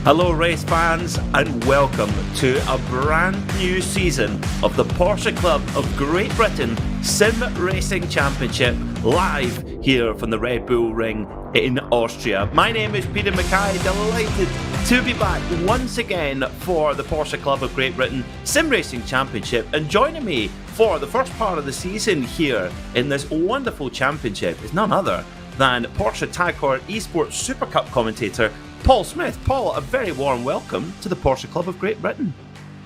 Hello race fans and welcome to a brand new season of the Porsche Club of Great Britain Sim Racing Championship live here from the Red Bull Ring in Austria. My name is Peter Mackay, delighted to be back once again for the Porsche Club of Great Britain Sim Racing Championship, and joining me for the first part of the season here in this wonderful championship is none other than Porsche Tag Heuer Esports Super Cup commentator Paul Smith. Paul, a very warm welcome to the Porsche Club of Great Britain.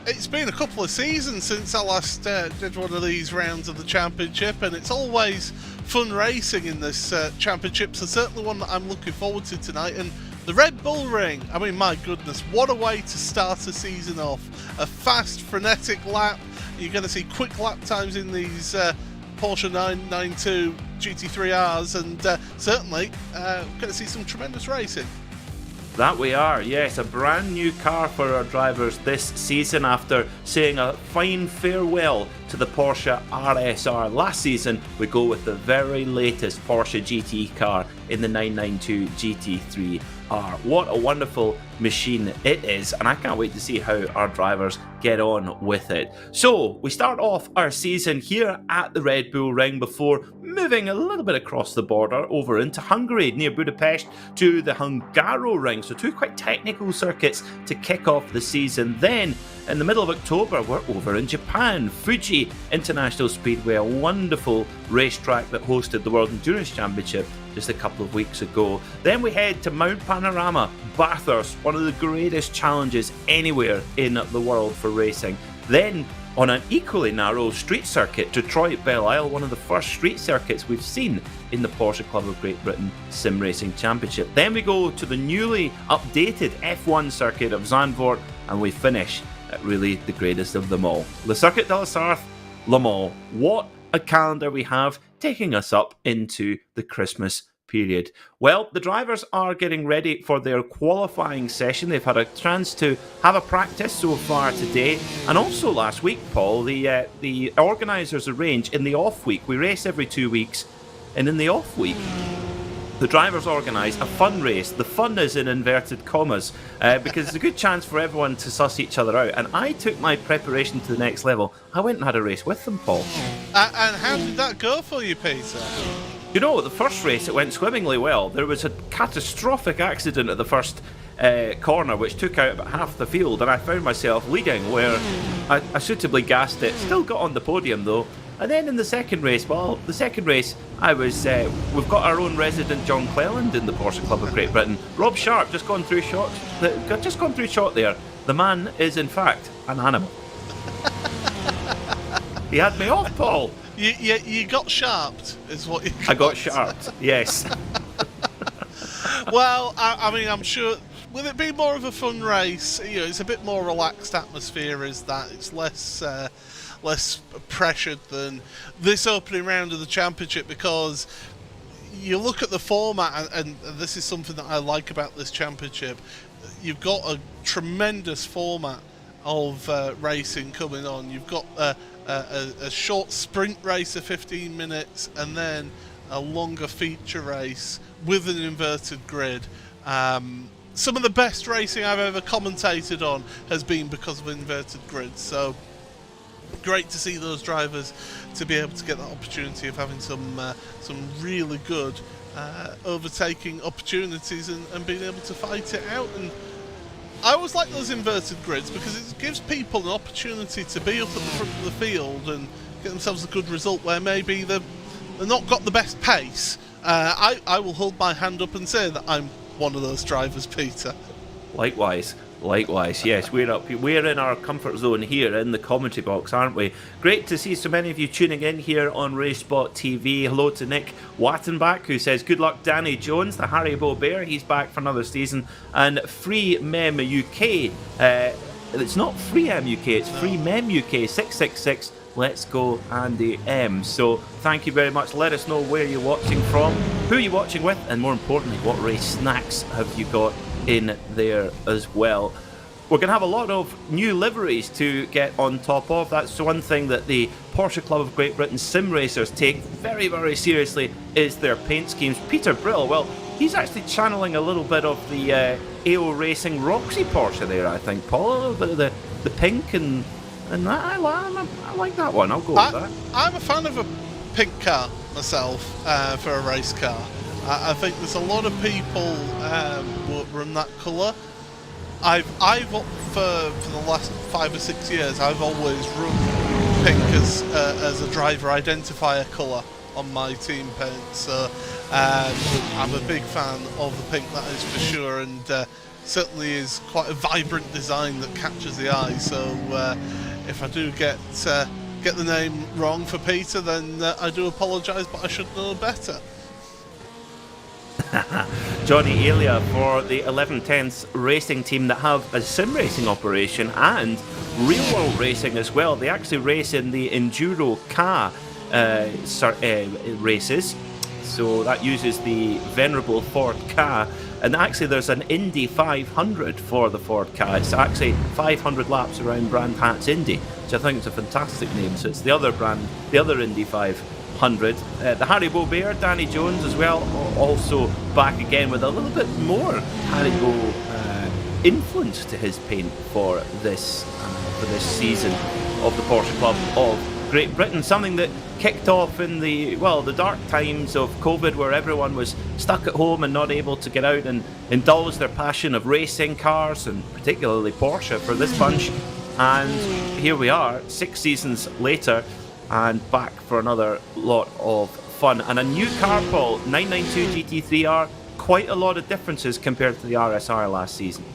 It's been a couple of seasons since I last did one of these rounds of the championship, and it's always fun racing in this championship, so certainly one that I'm looking forward to tonight. And the Red Bull Ring, I mean, my goodness, what a way to start a season off. A fast, frenetic lap. You're going to see quick lap times in these Porsche 992 GT3Rs, and certainly going to see some tremendous racing. That we are, yes, a brand new car for our drivers this season after saying a fine farewell to the Porsche RSR. Last season we go with the very latest Porsche GT car in the 992 GT3R. What a wonderful machine it is, and I can't wait to see how our drivers get on with it. So we start off our season here at the Red Bull Ring before moving a little bit across the border over into Hungary, near Budapest, to the Hungaroring. So 2 quite technical circuits to kick off the season. Then, in the middle of October, we're over in Japan, Fuji International Speedway, a wonderful racetrack that hosted the World Endurance Championship just a couple of weeks ago. Then we head to Mount Panorama, Bathurst, one of the greatest challenges anywhere in the world for racing. Then, on an equally narrow street circuit, Detroit Belle Isle, one of the first street circuits we've seen in the Porsche Club of Great Britain Sim Racing Championship. Then we go to the newly updated F1 circuit of Zandvoort, and we finish at really the greatest of them all, Le Circuit de la Sarthe, Le Mans. What a calendar we have, taking us up into the Christmas period. Well, the drivers are getting ready for their qualifying session. They've had a chance to have a practice so far today, and also last week, Paul, the organisers arrange in the off week. We race every 2 weeks, and in the off week, the drivers organise a fun race. The fun is in inverted commas, because it's a good chance for everyone to suss each other out. And I took my preparation to the next level. I went and had a race with them, Paul. And how did that go for you, Peter? You know, the first race, it went swimmingly well. There was a catastrophic accident at the first corner, which took out about half the field, and I found myself leading where I suitably gassed it. Still got on the podium, though. And then in the second race, I was, we've got our own resident John Cleland in the Porsche Club of Great Britain. Rob Sharp, just gone through shot there. The man is, in fact, an animal. He had me off, Paul. You got sharped, is what you got. I got sharped, yes. Well, I mean, I'm sure, with it being more of a fun race, you know, it's a bit more relaxed atmosphere, is that it's less pressured than this opening round of the championship, because you look at the format, and this is something that I like about this championship. You've got a tremendous format of racing coming on. You've got a short sprint race of 15 minutes, and then a longer feature race with an inverted grid. Some of the best racing I've ever commentated on has been because of inverted grids, so great to see those drivers to be able to get that opportunity of having some really good overtaking opportunities and being able to fight it out. And I always like those inverted grids because it gives people an opportunity to be up at the front of the field and get themselves a good result where maybe they've not got the best pace. I will hold my hand up and say that I'm one of those drivers, Peter. Likewise, yes, we're in our comfort zone here in the commentary box, aren't we? Great to see so many of you tuning in here on RaceSpotTV. Hello to Nick Wattenbach, who says, good luck Danny Jones, the Haribo Bear, he's back for another season. And Free Mem UK, it's not Free M UK, it's Free Mem UK 666. Let's go, Andy M. So thank you very much. Let us know where you're watching from, who you're watching with, and more importantly, what race snacks have you got in there as well. We're going to have a lot of new liveries to get on top of. That's one thing that the Porsche Club of Great Britain sim racers take very, very seriously, is their paint schemes. Peter Brill, well, he's actually channeling a little bit of the AO Racing Roxy Porsche there, I think, Paul. A little bit of the pink and that. I like that one. I'll go with that. I'm a fan of a pink car myself for a race car. I think there's a lot of people run that colour. I've for the last 5 or 6 years, I've always run pink as a driver identifier colour on my team paint. So I'm a big fan of the pink, that is for sure, and certainly is quite a vibrant design that catches the eye. So if I do get the name wrong for Peter, then I do apologise, but I should know better. Johnny Elia for the 1110s racing team that have a sim racing operation and real world racing as well. They actually race in the Enduro car races, so that uses the venerable Ford car. And actually there's an Indy 500 for the Ford car. It's actually 500 laps around Brand Hat's Indy, which I think is a fantastic name. So it's the other Indy 500. The Haribo Bear, Danny Jones as well, also back again with a little bit more Haribo influence to his paint for this season of the Porsche Club of Great Britain, something that kicked off in the dark times of COVID, where everyone was stuck at home and not able to get out and indulge their passion of racing cars, and particularly Porsche for this bunch. And here we are, 6 seasons later, and back for another lot of fun. And a new car, Paul, 992 GT3R, quite a lot of differences compared to the RSR last season.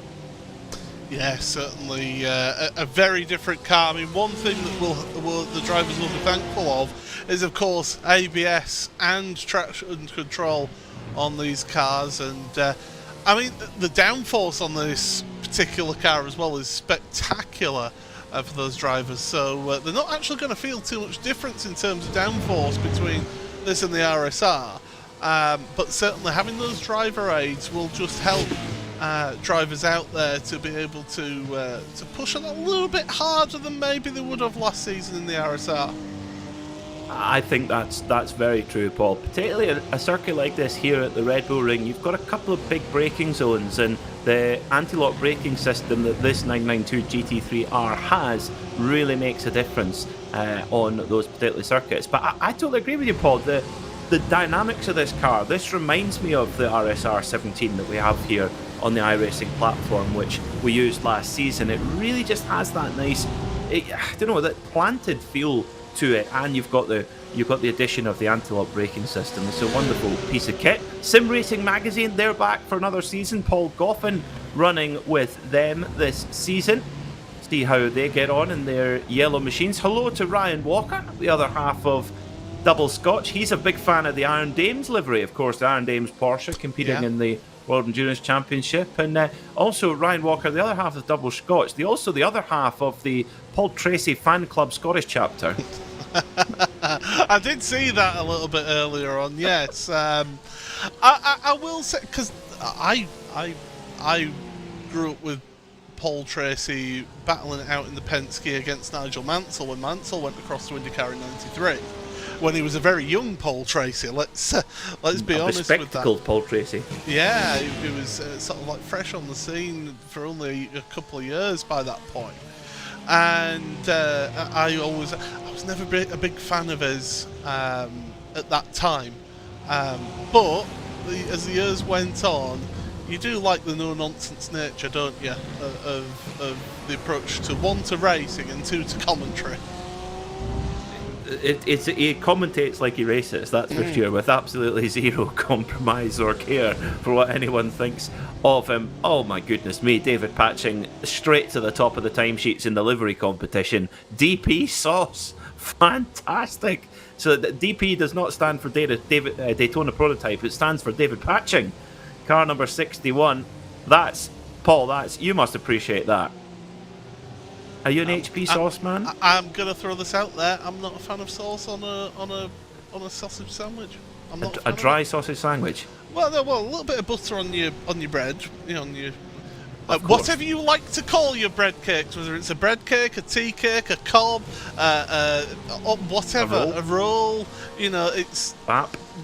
Yeah, certainly a very different car. I mean, one thing that the drivers will be thankful of is, of course, ABS and traction control on these cars. And I mean, the downforce on this particular car as well is spectacular for those drivers. So they're not actually going to feel too much difference in terms of downforce between this and the RSR. But certainly having those driver aids will just help drivers out there to be able to push it a little bit harder than maybe they would have last season in the RSR. I think that's very true, Paul. Particularly a circuit like this here at the Red Bull Ring, you've got a couple of big braking zones, and the anti-lock braking system that this 992 GT3R has really makes a difference on those particular circuits. But I totally agree with you, Paul. The dynamics of this car, this reminds me of the RSR 17 that we have here on the iRacing platform, which we used last season. It really just has that nice, that planted feel to it, and you've got the addition of the anti-lock braking system. It's a wonderful piece of kit. Sim Racing Magazine, they're back for another season. Paul Goffin running with them this season. See how they get on in their yellow machines. Hello to Ryan Walker, the other half of Double Scotch. He's a big fan of the Iron Dames livery, of course, the Iron Dames Porsche competing in the World Endurance Championship. And also Ryan Walker, the other half of Double Scotch, the other half of the Paul Tracy Fan Club Scottish chapter. I did see that a little bit earlier on, yes. I will say, because I grew up with Paul Tracy battling it out in the Penske against Nigel Mansell when Mansell went across to IndyCar in '93. When he was a very young Paul Tracy, let's be honest with that. Bespectacled Paul Tracy. Yeah, he was sort of like fresh on the scene for only a couple of years by that point. And I was never a big fan of his at that time. But as the years went on, you do like the no-nonsense nature, don't you, of the approach to, one, to racing, and two, to commentary. He commentates like he races, that's for sure, with absolutely zero compromise or care for what anyone thinks of him. Oh my goodness me, David Patching straight to the top of the timesheets in the livery competition. DP sauce, fantastic. So DP does not stand for Daytona Prototype, it stands for David Patching. Car number 61. Paul, you must appreciate that. Are you an HP sauce man? I'm gonna throw this out there. I'm not a fan of sauce on a sausage sandwich. I'm not a dry sausage sandwich. Well, a little bit of butter on your bread. On your whatever you like to call your bread cakes, whether it's a bread cake, a tea cake, a cob, whatever, a roll. It's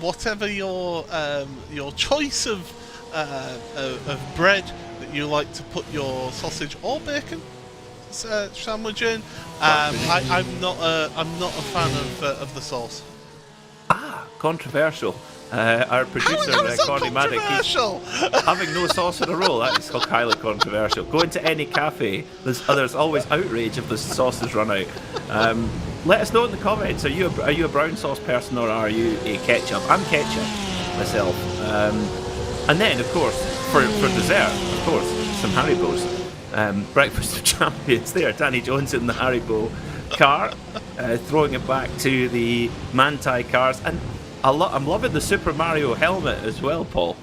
whatever your choice of bread that you like to put your sausage or bacon sandwich in. I'm not a fan of the sauce. Controversial. Our producer Connie Maddock, having no sauce in a roll, that is highly controversial. Go into any cafe, there's always outrage if the sauce is run out. Let us know in the comments, are you a brown sauce person or are you a ketchup? I'm ketchup myself. And then of course for dessert, of course, some Haribos. Breakfast of Champions there, Danny Jones in the Haribo car, throwing it back to the Manti cars, and I'm loving the Super Mario helmet as well, Paul.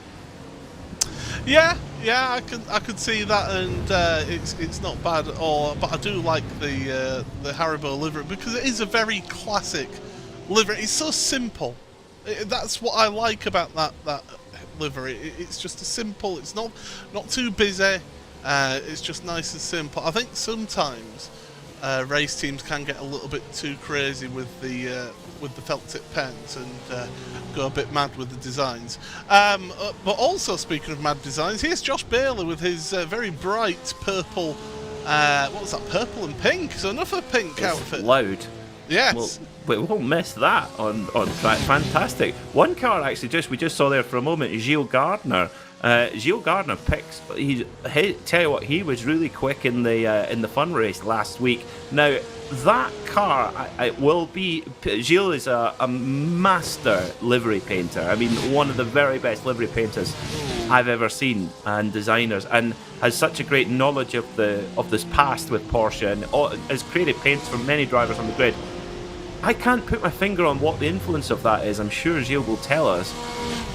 Yeah, I could see that, and it's not bad at all. But I do like the Haribo livery because it is a very classic livery. It's so simple. That's what I like about that livery. It's just a simple. It's not too busy. It's just nice and simple. I think sometimes race teams can get a little bit too crazy with the felt tip pens and go a bit mad with the designs. But also, speaking of mad designs, here's Josh Bailey with his very bright purple. What was that? Purple and pink. So enough of a pink outfit. Loud. Yes. We won't miss that on track. Fantastic. One car actually, we just saw there for a moment. Gilles Gardner. Gilles Gardner tell you what, he was really quick in the fun race last week. Now that car, it will be. Gilles is a master livery painter. I mean, one of the very best livery painters I've ever seen, and designers, and has such a great knowledge of this past with Porsche, and has created paints for many drivers on the grid. I can't put my finger on what the influence of that is. I'm sure Gilles will tell us.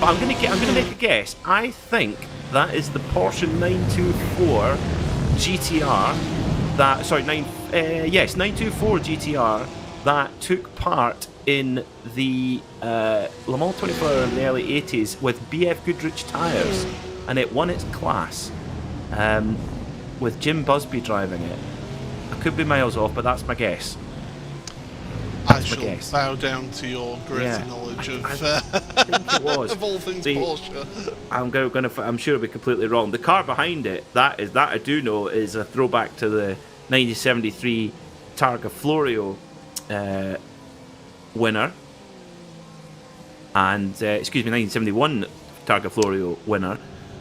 But I'm going to make a guess. I think that is the Porsche 924 GTR. 924 GTR that took part in the Le Mans 24 in the early 80s with BF Goodrich tyres, and it won its class with Jim Busby driving it. I could be miles off, but that's my guess. I shall bow down to your great knowledge of think it was. of all things Porsche. I'm sure I'll be completely wrong. The car behind it, that I do know, is a throwback to the 1973 Targa Florio winner, and 1971 Targa Florio winner.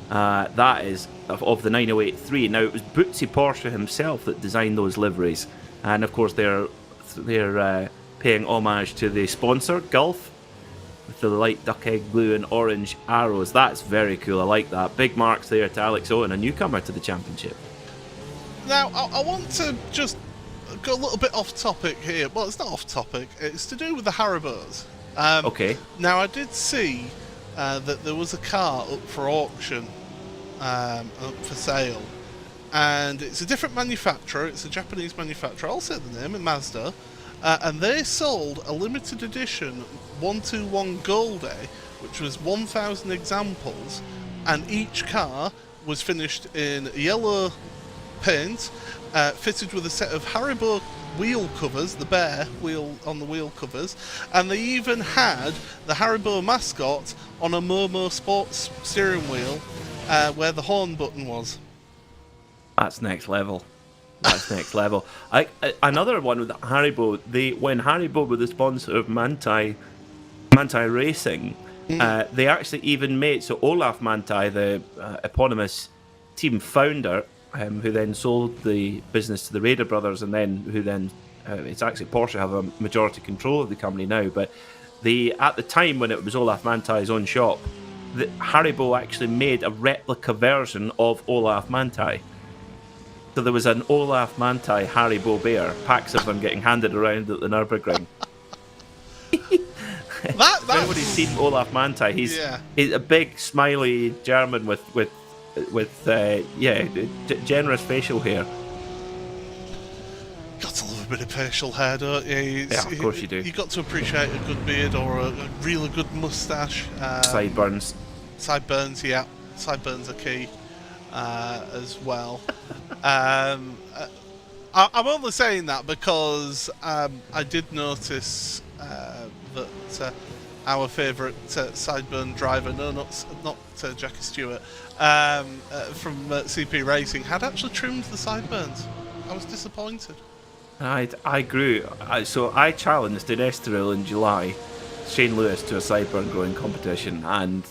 That is of the 908-3. Now, it was Bootsy Porsche himself that designed those liveries, and of course they're paying homage to the sponsor, Gulf, with the light duck egg blue and orange arrows. That's very cool. I like that. Big marks there to Alex Owen, a newcomer to the championship. Now, I want to just go a little bit off topic here. Well, it's not off topic. It's to do with the Haribos. Okay. Now, I did see that there was a car up for auction, up for sale. And it's a different manufacturer. It's a Japanese manufacturer. I'll say the name, in Mazda. And they sold a limited edition 121 Goldie, which was 1,000 examples, and each car was finished in yellow paint, fitted with a set of Haribo wheel covers, the bear wheel on the wheel covers, and they even had the Haribo mascot on a Momo Sports steering wheel where the horn button was. That's next level. That's next level. Another one with Haribo. When Haribo were the sponsor of Manthey Racing, they actually even made, so Olaf Manthey, the eponymous team founder, who then sold the business to the Raider brothers, and then it's actually Porsche have a majority control of the company now. But at the time when it was Olaf Manthey's own shop, Haribo actually made a replica version of Olaf Manthey. So there was an Olaf Manthey Haribo bear, packs of them getting handed around at the Nürburgring. If anybody's seen Olaf Manthey, he's a big, smiley German with generous facial hair. Got to love a bit of facial hair, don't you? Of course you do. You got to appreciate a good beard or a really good moustache. Sideburns. Sideburns, yeah. Sideburns are key as well. I'm only saying that because I did notice that our favourite sideburn driver, not Jackie Stewart, from CP Racing, had actually trimmed the sideburns. I was disappointed. I grew. So I challenged in Estoril in July Shane Lewis to a sideburn growing competition, and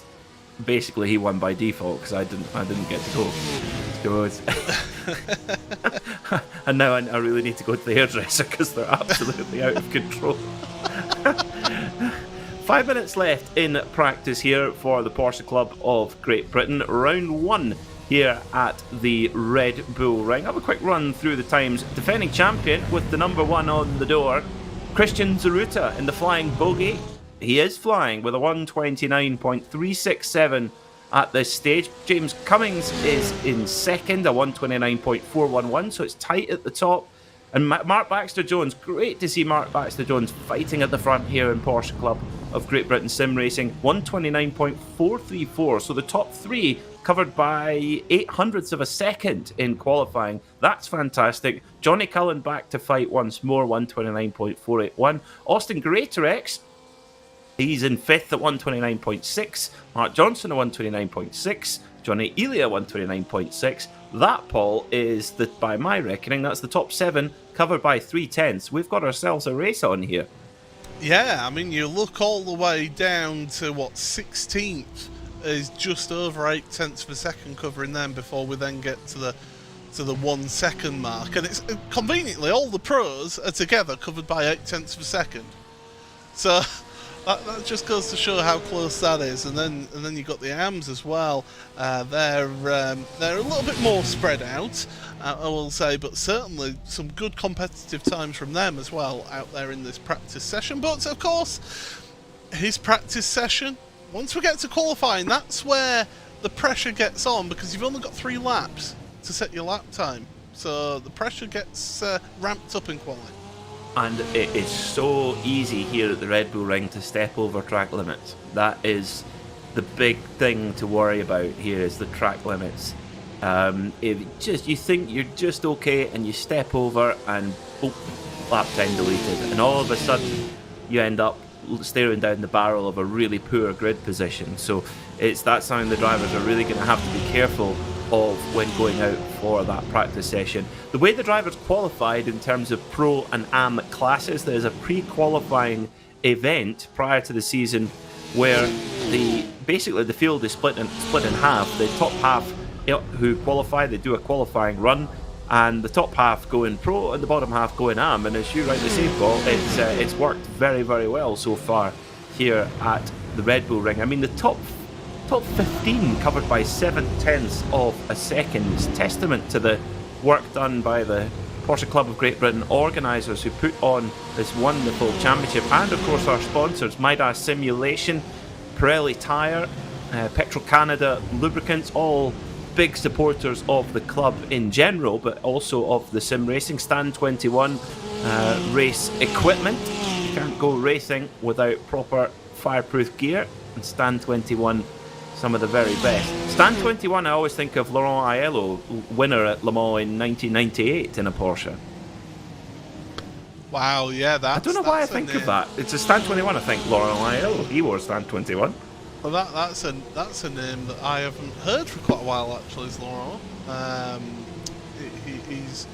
basically he won by default because I didn't get to go. And now I really need to go to the hairdresser because they're absolutely out of control. 5 minutes left in practice here for the Porsche Club of Great Britain. Round 1 here at the Red Bull Ring. Have a quick run through the times. Defending champion with the number 1 on the door, Christian Zaruta in the flying bogey. He is flying with a 129.367 at this stage. James Cummings is in second, a 129.411, so it's tight at the top. And Mark Baxter-Jones, great to see Mark Baxter-Jones fighting at the front here in Porsche Club of Great Britain Sim Racing, 129.434. So the top 3 covered by 0.08 of a second in qualifying. That's fantastic. Johnny Cullen back to fight once more, 129.481. Austin Greatorex, he's in 5th at 129.6. Mark Johnson at 129.6. Johnny Elia 129.6. That, Paul, is, by my reckoning, that's the top 7 covered by 3/10. We've got ourselves a race on here. Yeah, I mean, you look all the way down to, 16th is just over 0.8 of a second covering them before we then get to the 1 second mark. And it's conveniently, all the pros are together covered by 0.8 of a second. So that just goes to show how close that is. And then you've got the AMs as well. They're a little bit more spread out, I will say, but certainly some good competitive times from them as well out there in this practice session. But of course, his practice session, once we get to qualifying, that's where the pressure gets on, because you've only got 3 laps to set your lap time. So the pressure gets ramped up in quality. And it is so easy here at the Red Bull Ring to step over track limits. That is the big thing to worry about here, is the track limits. If you think you're just okay and you step over and lap time deleted, and all of a sudden you end up staring down the barrel of a really poor grid position. So that's something the drivers are really going to have to be careful of when going out for that practice session. The way the drivers qualified in terms of Pro and AM classes, there's a pre-qualifying event prior to the season where basically the field is split in half. The top half who qualify, they do a qualifying run, and the top half go in Pro and the bottom half go in AM. And as you rightly say, Paul, it's worked very, very well so far here at the Red Bull Ring. I mean, the top 15 covered by 0.7 of a second is testament to the work done by the Porsche Club of Great Britain organisers who put on this wonderful championship, and of course our sponsors, Midas Simulation, Pirelli Tyre, Petro-Canada Lubricants, all big supporters of the club in general, but also of the sim racing. Stand 21 race equipment. You can't go racing without proper fireproof gear, and Stand 21, some of the very best. Stand 21, I always think of Laurent Aiello, winner at Le Mans in 1998 in a Porsche. Wow, yeah, I don't know why I think of that. It's a Stand 21, I think, Laurent Aiello. He wore Stand 21. Well, that's a name that I haven't heard for quite a while, actually, is Laurent. He's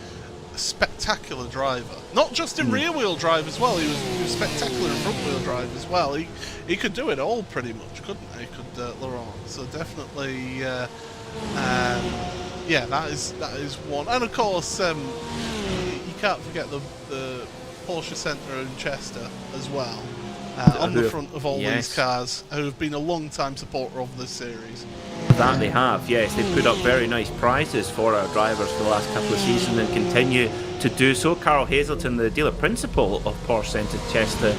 a spectacular driver. Not just in rear-wheel drive as well, he was spectacular in front-wheel drive as well. He could do it all pretty much, couldn't he? Laurent. So definitely, yeah, that is one. And of course, you can't forget the Porsche Centre in Chester as well. On the front of all these cars, who have been a long-time supporter of this series. That they have, yes. They've put up very nice prizes for our drivers for the last couple of seasons and continue to do so. Carl Hazelton, the dealer principal of Porsche Centre Chester,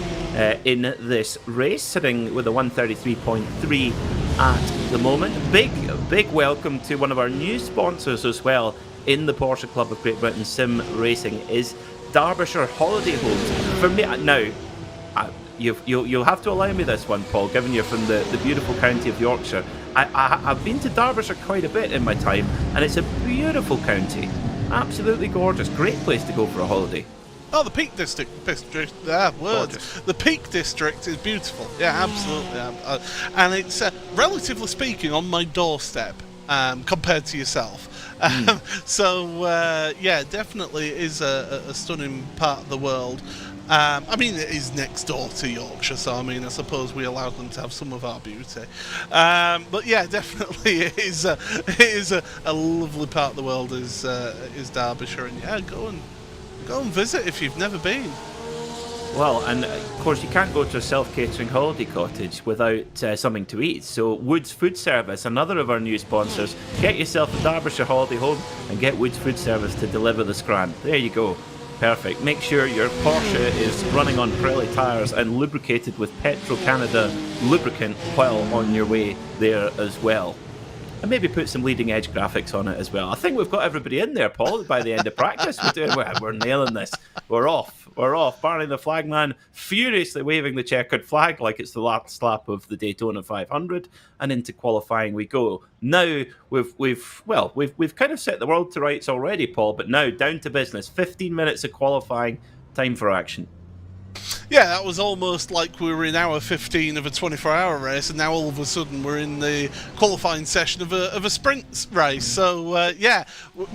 in this race, sitting with a 133.3 at the moment. Big welcome to one of our new sponsors as well in the Porsche Club of Great Britain Sim Racing is Derbyshire Holiday Homes. For me, now, you'll have to allow me this one, Paul, given you're from the beautiful county of Yorkshire. I've been to Derbyshire quite a bit in my time, and it's a beautiful county. Absolutely gorgeous. Great place to go for a holiday. Oh, the Peak District. Words. The Peak District is beautiful. Yeah, absolutely. And it's, relatively speaking, on my doorstep compared to yourself. So, yeah, definitely is a stunning part of the world. I mean, it is next door to Yorkshire, so I mean, I suppose we allow them to have some of our beauty. But yeah, definitely it is a lovely part of the world is Derbyshire, and yeah, go and visit if you've never been. Well, and of course you can't go to a self-catering holiday cottage without something to eat. So Woods Food Service, another of our new sponsors, get yourself a Derbyshire holiday home and get Woods Food Service to deliver the scran. There you go. Perfect. Make sure your Porsche is running on Pirelli tyres and lubricated with Petro-Canada lubricant while on your way there as well. And maybe put some leading edge graphics on it as well. I think we've got everybody in there, Paul, by the end of practice. We're nailing this. We're off. Barney the flagman furiously waving the checkered flag like it's the last lap of the Daytona 500, and into qualifying we go. Now we've kind of set the world to rights already, Paul, but now down to business. 15 minutes of qualifying, time for action. Yeah, that was almost like we were in hour 15 of a 24-hour race, and now all of a sudden we're in the qualifying session of a sprint race. So, yeah,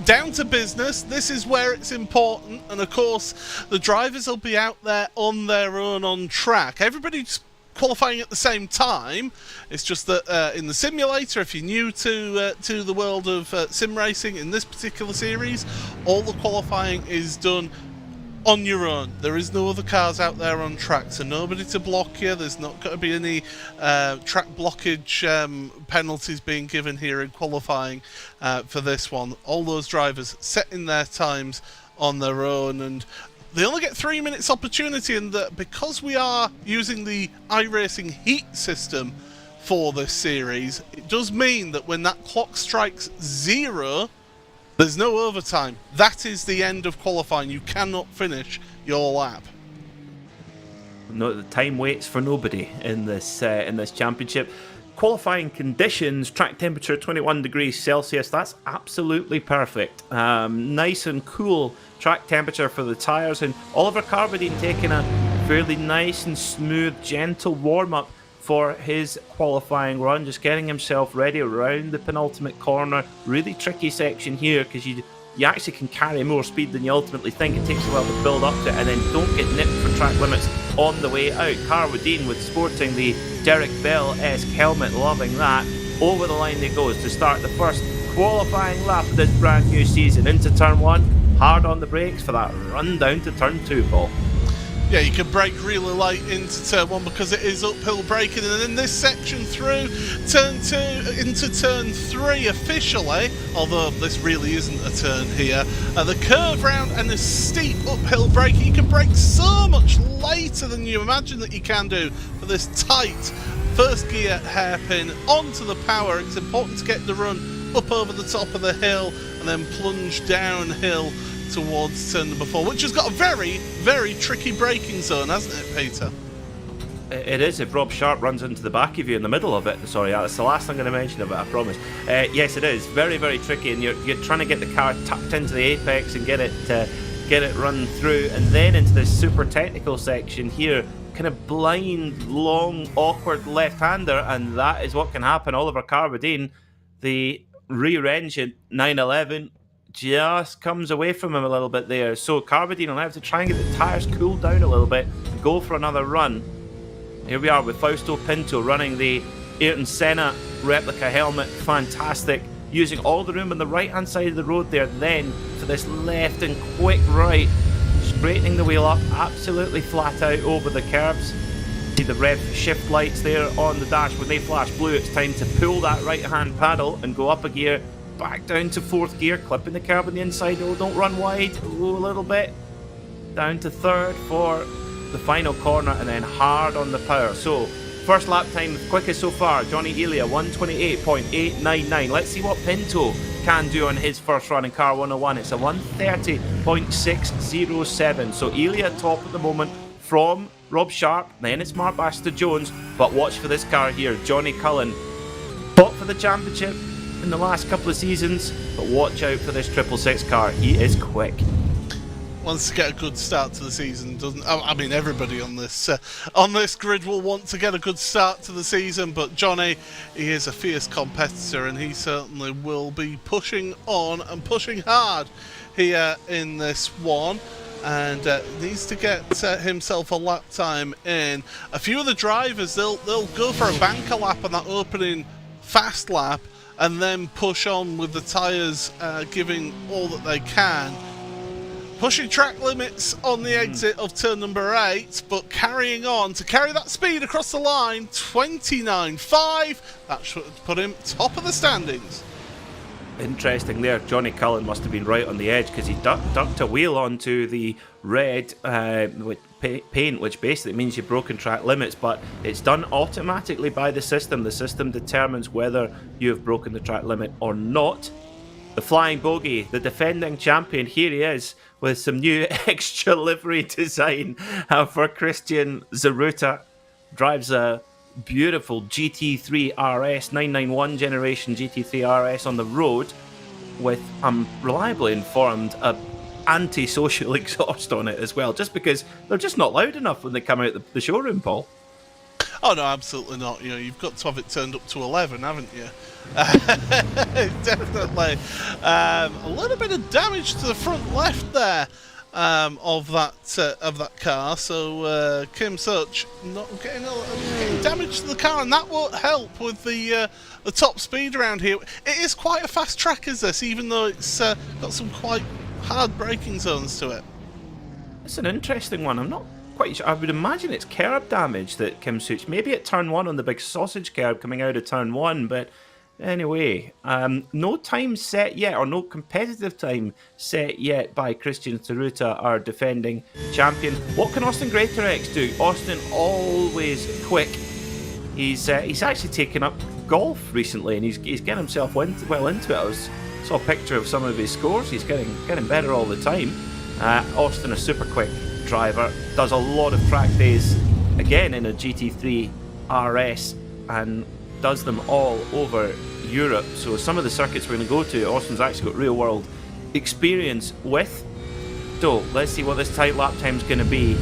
down to business. This is where it's important, and of course, the drivers will be out there on their own on track. Everybody's qualifying at the same time. It's just that in the simulator, if you're new to the world of sim racing in this particular series, all the qualifying is done on your own. There is no other cars out there on track, so nobody to block you. There's not going to be any track blockage penalties being given here in qualifying for this one. All those drivers setting their times on their own, and they only get 3 minutes opportunity, and that because we are using the iRacing heat system for this series, it does mean that when that clock strikes 0, there's no overtime. That is the end of qualifying. You cannot finish your lap. No, the time waits for nobody in this championship. Qualifying conditions, track temperature 21 degrees Celsius. That's absolutely perfect. Nice and cool track temperature for the tyres, and Oliver Carbadine taking a fairly nice and smooth, gentle warm-up for his qualifying run, just getting himself ready around the penultimate corner. Really tricky section here, because you actually can carry more speed than you ultimately think. It takes a while to build up to it, and then don't get nipped for track limits on the way out. Carbadine with sporting the Derek Bell-esque helmet, loving that. Over the line he goes to start the first qualifying lap of this brand new season. Into turn 1, hard on the brakes for that run down to turn 2, Paul. Yeah, you can brake really late into turn 1 because it is uphill braking, and then this section through turn 2 into turn 3 officially, although this really isn't a turn here. The curve round and the steep uphill braking, you can brake so much later than you imagine that you can do for this tight first gear hairpin onto the power. It's important to get the run up over the top of the hill and then plunge downhill towards turn number 4, which has got a very, very tricky braking zone, hasn't it, Peter? It is, if Rob Sharp runs into the back of you in the middle of it. Sorry, that's the last thing I'm going to mention of it, I promise. Yes, it is very, very tricky, and you're trying to get the car tucked into the apex and get it run through, and then into this super technical section here, kind of blind, long, awkward left-hander, and that is what can happen. Oliver Carbadine, the rear engine 911, just comes away from him a little bit there. So Carbadine will have to try and get the tyres cooled down a little bit, go for another run. Here we are with Fausto Pinto running the Ayrton Senna replica helmet. Fantastic. Using all the room on the right-hand side of the road there, then for this left and quick right. Straightening the wheel up, absolutely flat out over the curbs. See the rev shift lights there on the dash. When they flash blue, it's time to pull that right-hand paddle and go up a gear. Back down to 4th gear, clipping the curb on the inside. Oh, don't run wide. Oh, a little bit. Down to 3rd for the final corner, and then hard on the power. So, first lap time, quickest so far, Johnny Elia, 128.899. Let's see what Pinto can do on his first run in car 101. It's a 130.607. So, Elia top at the moment from Rob Sharp. Then it's Mark Baxter Jones. But watch for this car here, Johnny Cullen. Fought for the championship in the last couple of seasons, but watch out for this 666 car. He is quick. Wants to get a good start to the season, doesn't? I mean, everybody on this grid will want to get a good start to the season, but Johnny, he is a fierce competitor, and he certainly will be pushing on and pushing hard here in this one, and needs to get himself a lap time in. A few of the drivers, they'll go for a banker lap on that opening fast lap, and then push on with the tyres giving all that they can. Pushing track limits on the exit of turn number 8, but carrying on to carry that speed across the line, 29.5. That should put him top of the standings. Interesting there. Johnny Cullen must have been right on the edge, because he ducked a wheel onto the red with paint, which basically means you've broken track limits, but it's done automatically by the system. The system determines whether you have broken the track limit or not. The flying bogey, the defending champion, here he is with some new extra livery design for Christian Zaruta. Drives a beautiful GT3 RS, 991 generation GT3 RS on the road with, I'm reliably informed, a anti-social exhaust on it as well, just because they're just not loud enough when they come out the showroom, Paul. Oh no, absolutely not. You know, you've got to have it turned up to 11, haven't you? Definitely. A little bit of damage to the front left there of that car. So Kim Such not getting damage to the car, and that won't help with the top speed around here. It is quite a fast track, is this? Even though it's got some quite hard braking zones to it. It's an interesting one. I'm not quite sure. I would imagine it's curb damage that Kim Such, maybe at turn 1 on the big sausage curb coming out of turn 1, but anyway, no time set yet, or no competitive time set yet by Christian Tsuruta, our defending champion. What can Austin Greatorex do? Austin always quick. He's actually taken up golf recently, and he's getting himself well into it. Saw a picture of some of his scores. He's getting better all the time. Austin, a super quick driver, does a lot of track days, again in a GT3 RS, and does them all over Europe. So some of the circuits we're going to go to, Austin's actually got real world experience with. So let's see what this tight lap time's going to be.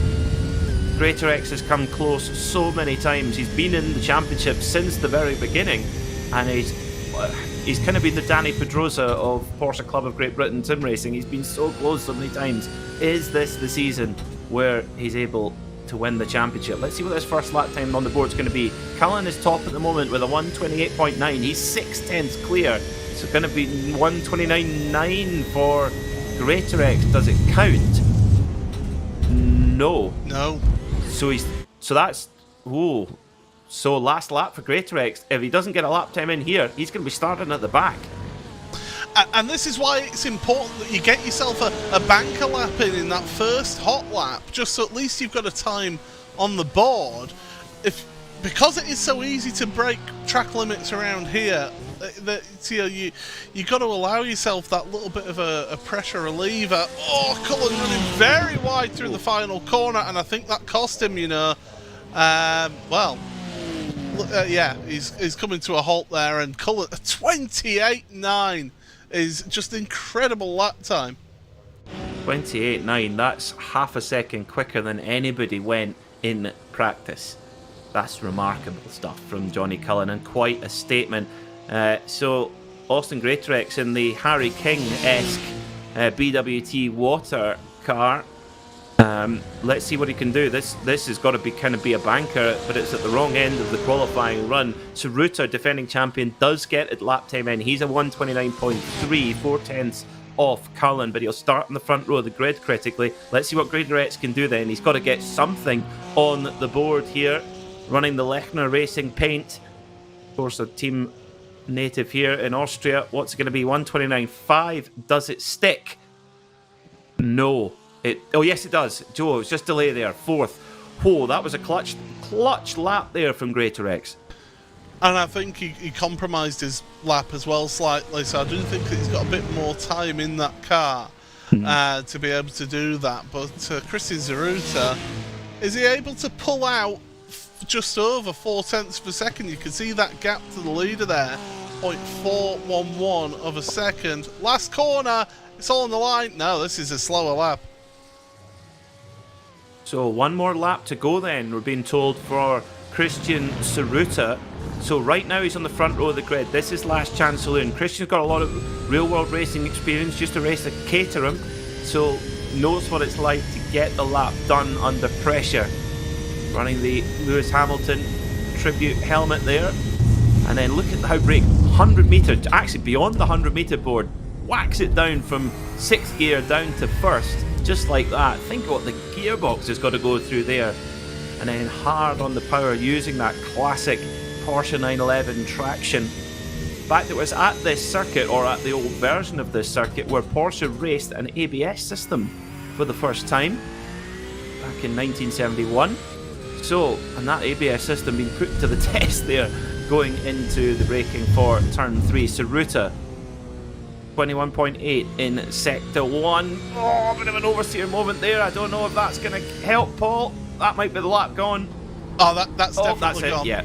Greatorex has come close so many times. He's been in the championship since the very beginning, and he's kind of been the Danny Pedrosa of Porsche Club of Great Britain Sim Racing. He's been so close so many times. Is this the season where he's able to win the championship? Let's see what this first lap time on the board's going to be. Cullen is top at the moment with a 1:28.9. He's 6/10 clear. It's going to be 1:29.9 for Greatorex. Does it count? No. So that's so last lap for Greatorex. If he doesn't get a lap time in here, he's going to be starting at the back. And this is why it's important that you get yourself a banker lap in that first hot lap, just so at least you've got a time on the board. Because it is so easy to break track limits around here, you got to allow yourself that little bit of a pressure reliever. Oh, Cullen running very wide through the final corner, and I think that cost him, you know. He's coming to a halt there, and Cullen, 28.9 is just incredible lap time. 28.9, that's half a second quicker than anybody went in practice. That's remarkable stuff from Johnny Cullen, and quite a statement. So Austin Greatorex in the Harry King-esque BWT water car. Let's see what he can do. This has got to be a banker, but it's at the wrong end of the qualifying run. Tsuruta, defending champion, does get at lap time in. He's a 1:29.3, 4/10 off Cullen, but he'll start in the front row of the grid critically. Let's see what Greatorex can do then. He's got to get something on the board here. Running the Lechner Racing paint. Of course, a team native here in Austria. What's it going to be? 1:29.5. Does it stick? No. Oh yes, it does. Joe, it was just delay there. 4th. Whoa, that was a clutch lap there from Greatorex. And I think he compromised his lap as well slightly, so I do think that he's got a bit more time in that car to be able to do that. But Christian Tsuruta, is he able to pull out just over 4/10 of a second? You can see that gap to the leader there, 0.411 of a second. Last corner, it's all on the line. No, this is a slower lap. So one more lap to go then, we're being told, for Christian Tsuruta. So right now he's on the front row of the grid. This is last chance saloon. Christian's got a lot of real world racing experience, used to race a Caterham, so knows what it's like to get the lap done under pressure. Running the Lewis Hamilton tribute helmet there. And then look at how brake, 100 metre, actually beyond the 100 metre board, whacks it down from 6th gear down to 1st. Just like that. Think what the gearbox has got to go through there. And then hard on the power, using that classic Porsche 911 traction. In fact, it was at this circuit, or at the old version of this circuit, where Porsche raced an ABS system for the first time back in 1971. So, and that ABS system being put to the test there, going into the braking for turn 3. Tsuruta, 21.8 in sector 1. Oh, a bit of an oversteer moment there. I don't know if that's going to help, Paul. That might be the lap gone. Oh, that's definitely it. gone. Yeah.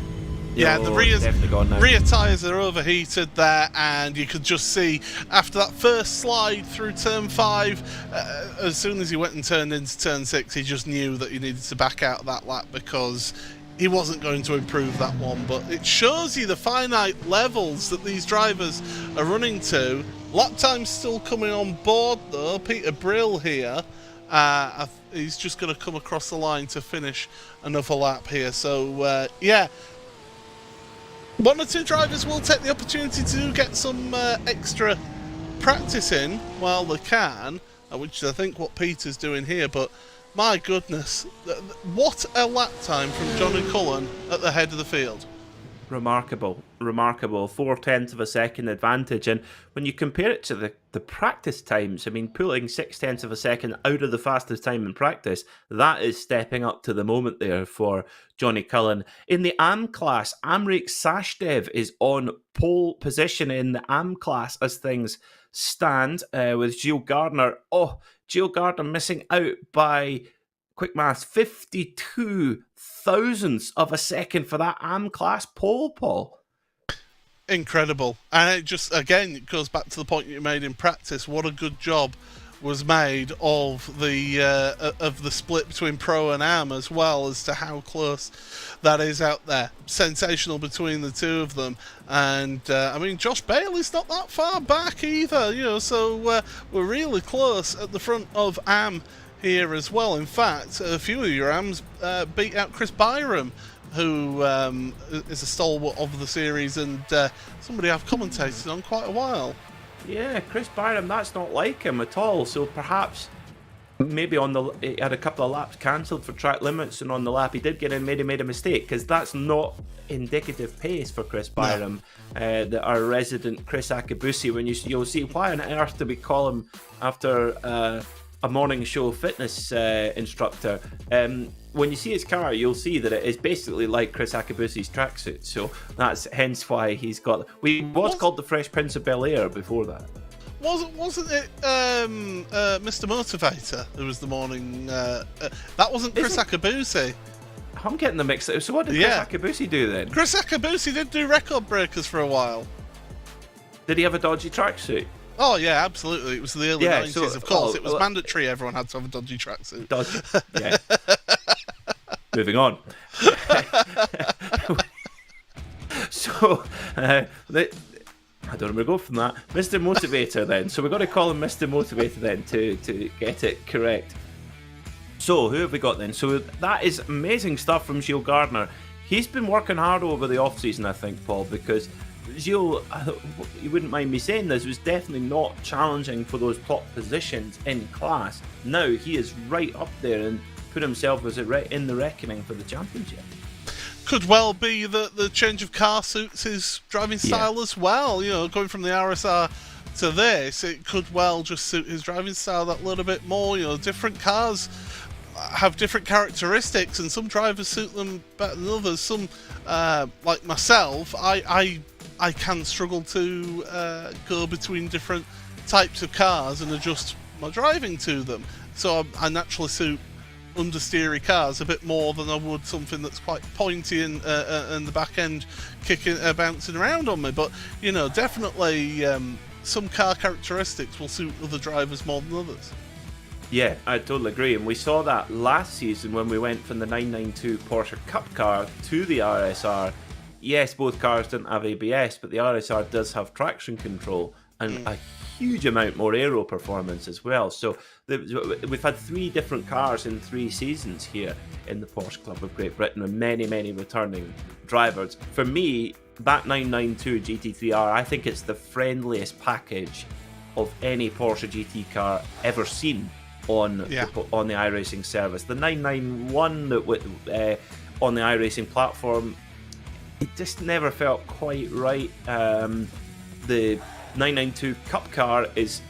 Yeah, No, the rear's definitely gone now. rear tyres are overheated there, and you could just see after that first slide through turn 5, as soon as he went and turned into turn 6, he just knew that he needed to back out of that lap because he wasn't going to improve that one. But it shows you the finite levels that these drivers are running to. Lap time's still coming on board though. Peter Brill here. He's just going to come across the line to finish another lap here. So, yeah. One or two drivers will take the opportunity to get some extra practice in while they can, which is I think what Peter's doing here, but my goodness, what a lap time from Johnny Cullen at the head of the field. Remarkable, remarkable. 0.4 of a second advantage. And when you compare it to the practice times, I mean, pulling 0.6 of a second out of the fastest time in practice, that is stepping up to the moment there for Johnny Cullen. In the AM class, Amrik Sashdev is on pole position in the AM class as things stand, with Gilles Gardner. Oh, Gilles Gardner missing out by, quick maths, 52 thousandths of a second for that AM class pole, Paul. Incredible. And it just, again, it goes back to the point you made in practice. What a good job was made of the split between Pro and AM, as well as to how close that is out there. Sensational between the two of them. And I mean, Josh Bailey's not that far back either, you know, so we're really close at the front of AM here as well. In fact, a few of your AMs beat out Chris Byram, who is a stalwart of the series and somebody I've commentated on quite a while. Yeah, Chris Byram, that's not like him at all. So perhaps maybe he had a couple of laps cancelled for track limits, and on the lap he did get in, maybe made a mistake, because that's not indicative pace for Chris Byram. No. Our resident Chris Akabusi, when you'll see why on earth do we call him after a morning show fitness instructor. When you see his car, you'll see that it is basically like Chris Akabusi's tracksuit. So that's hence why he's got. We was called the Fresh Prince of Bel-Air before that. Wasn't it Mr. Motivator who was the morning? That wasn't Chris Akabusi. I'm getting the mix up. So what did Chris Akabusi do then? Chris Akabusi did do record breakers for a while. Did he have a dodgy tracksuit? Oh yeah, absolutely. It was the early 90s, of course. It was mandatory. Everyone had to have a dodgy tracksuit. Dodgy, yeah. Moving on. So, I don't know where to go from that. Mr. Motivator then. So we've got to call him Mr. Motivator then to get it correct. So who have we got then? So that is amazing stuff from Gilles Gardner. He's been working hard over the off-season, I think, Paul, because Gilles, you wouldn't mind me saying this, was definitely not challenging for those top positions in class. Now he is right up there and put himself as in the reckoning for the championship. Could well be that the change of car suits his driving style as well. You know, going from the RSR to this, it could well just suit his driving style that little bit more. You know, different cars have different characteristics, and some drivers suit them better than others. Some, like myself, I can struggle to go between different types of cars and adjust my driving to them. So I naturally suit understeery cars a bit more than I would something that's quite pointy and the back end kicking, bouncing around on me. But you know, definitely some car characteristics will suit other drivers more than others. Yeah, I totally agree, and we saw that last season when we went from the 992 Porsche Cup car to the RSR. Yes, both cars didn't have ABS, but the RSR does have traction control and a huge amount more aero performance as well. So we've had 3 different cars in 3 seasons here in the Porsche Club of Great Britain, and many, many returning drivers. For me, that 992 GT3R, I think it's the friendliest package of any Porsche GT car ever seen on the iRacing service. The 991 that on the iRacing platform, it just never felt quite right. The 992 Cup car is,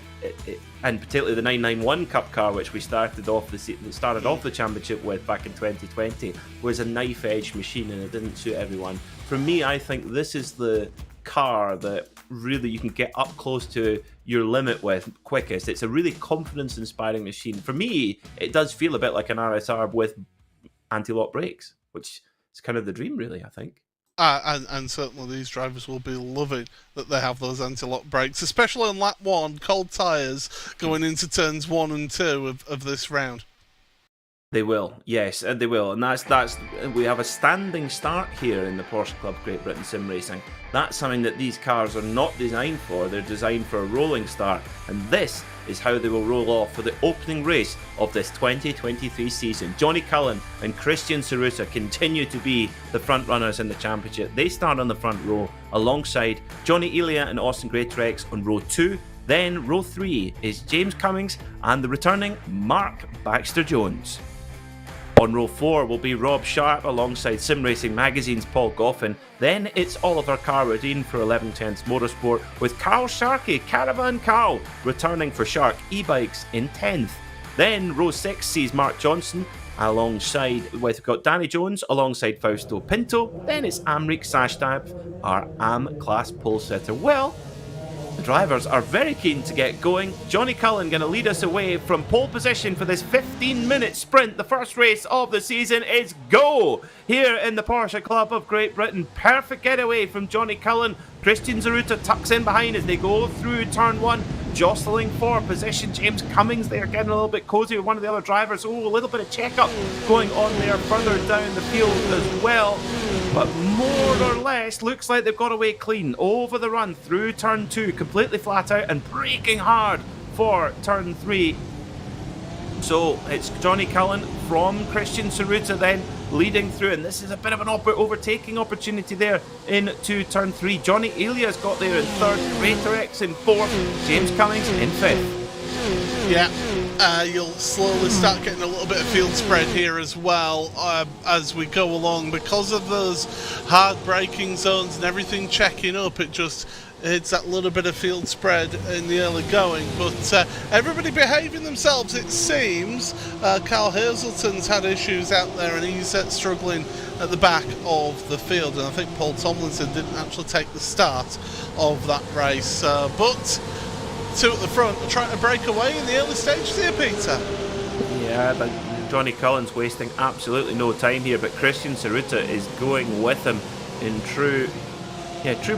and particularly the 991 Cup car, which we started off the championship with back in 2020, was a knife-edge machine, and it didn't suit everyone. For me, I think this is the car that really you can get up close to your limit with quickest. It's a really confidence-inspiring machine. For me, it does feel a bit like an RSR with anti-lock brakes, which is kind of the dream, really, I think. And certainly these drivers will be loving that they have those anti-lock brakes, especially on lap 1, cold tyres going into turns 1 and 2 of this round. They will, yes, they will, and that's we have a standing start here in the Porsche Club Great Britain Sim Racing. That's something that these cars are not designed for. They're designed for a rolling start, and this is how they will roll off for the opening race of this 2023 season. Johnny Cullen and Christian Tsuruta continue to be the front runners in the championship. They start on the front row alongside Johnny Elia and Austin Greatrex on row 2. Then row 3 is James Cummings and the returning Mark Baxter Jones. On row 4 will be Rob Sharp alongside Sim Racing Magazine's Paul Goffin. Then it's Oliver Carradine for 11 Tenths Motorsport, with Carl Sharkey, Caravan Carl, returning for Shark e-bikes in 10th. Then row 6 sees Mark Johnson alongside, we've got Danny Jones alongside Fausto Pinto. Then it's Amrik Sashtab, our AM class pole setter. Well, the drivers are very keen to get going. Johnny Cullen going to lead us away from pole position for this 15-minute sprint. The first race of the season is go here in the Porsche Club of Great Britain. Perfect getaway from Johnny Cullen. Christian Tsuruta tucks in behind as they go through turn 1, jostling for position. James Cummings there getting a little bit cozy with one of the other drivers. Oh, a little bit of checkup going on there further down the field as well. But more or less, looks like they've got away clean over the run through turn 2, completely flat out and braking hard for turn 3. So it's Johnny Cullen from Christian Tsuruta then leading through, and this is a bit of an overtaking opportunity there into turn 3. Johnny Elia's got there in 3rd, Greatrex in 4th, James Cummings in 5th. Yeah, you'll slowly start getting a little bit of field spread here as well as we go along. Because of those hard braking zones and everything checking up, it's that little bit of field spread in the early going. But everybody behaving themselves, it seems. Carl Hazelton's had issues out there and he's struggling at the back of the field. And I think Paul Tomlinson didn't actually take the start of that race. But two at the front are trying to break away in the early stages here, Peter. Yeah, but Johnny Cullen's wasting absolutely no time here, but Christian Tsuruta is going with him in true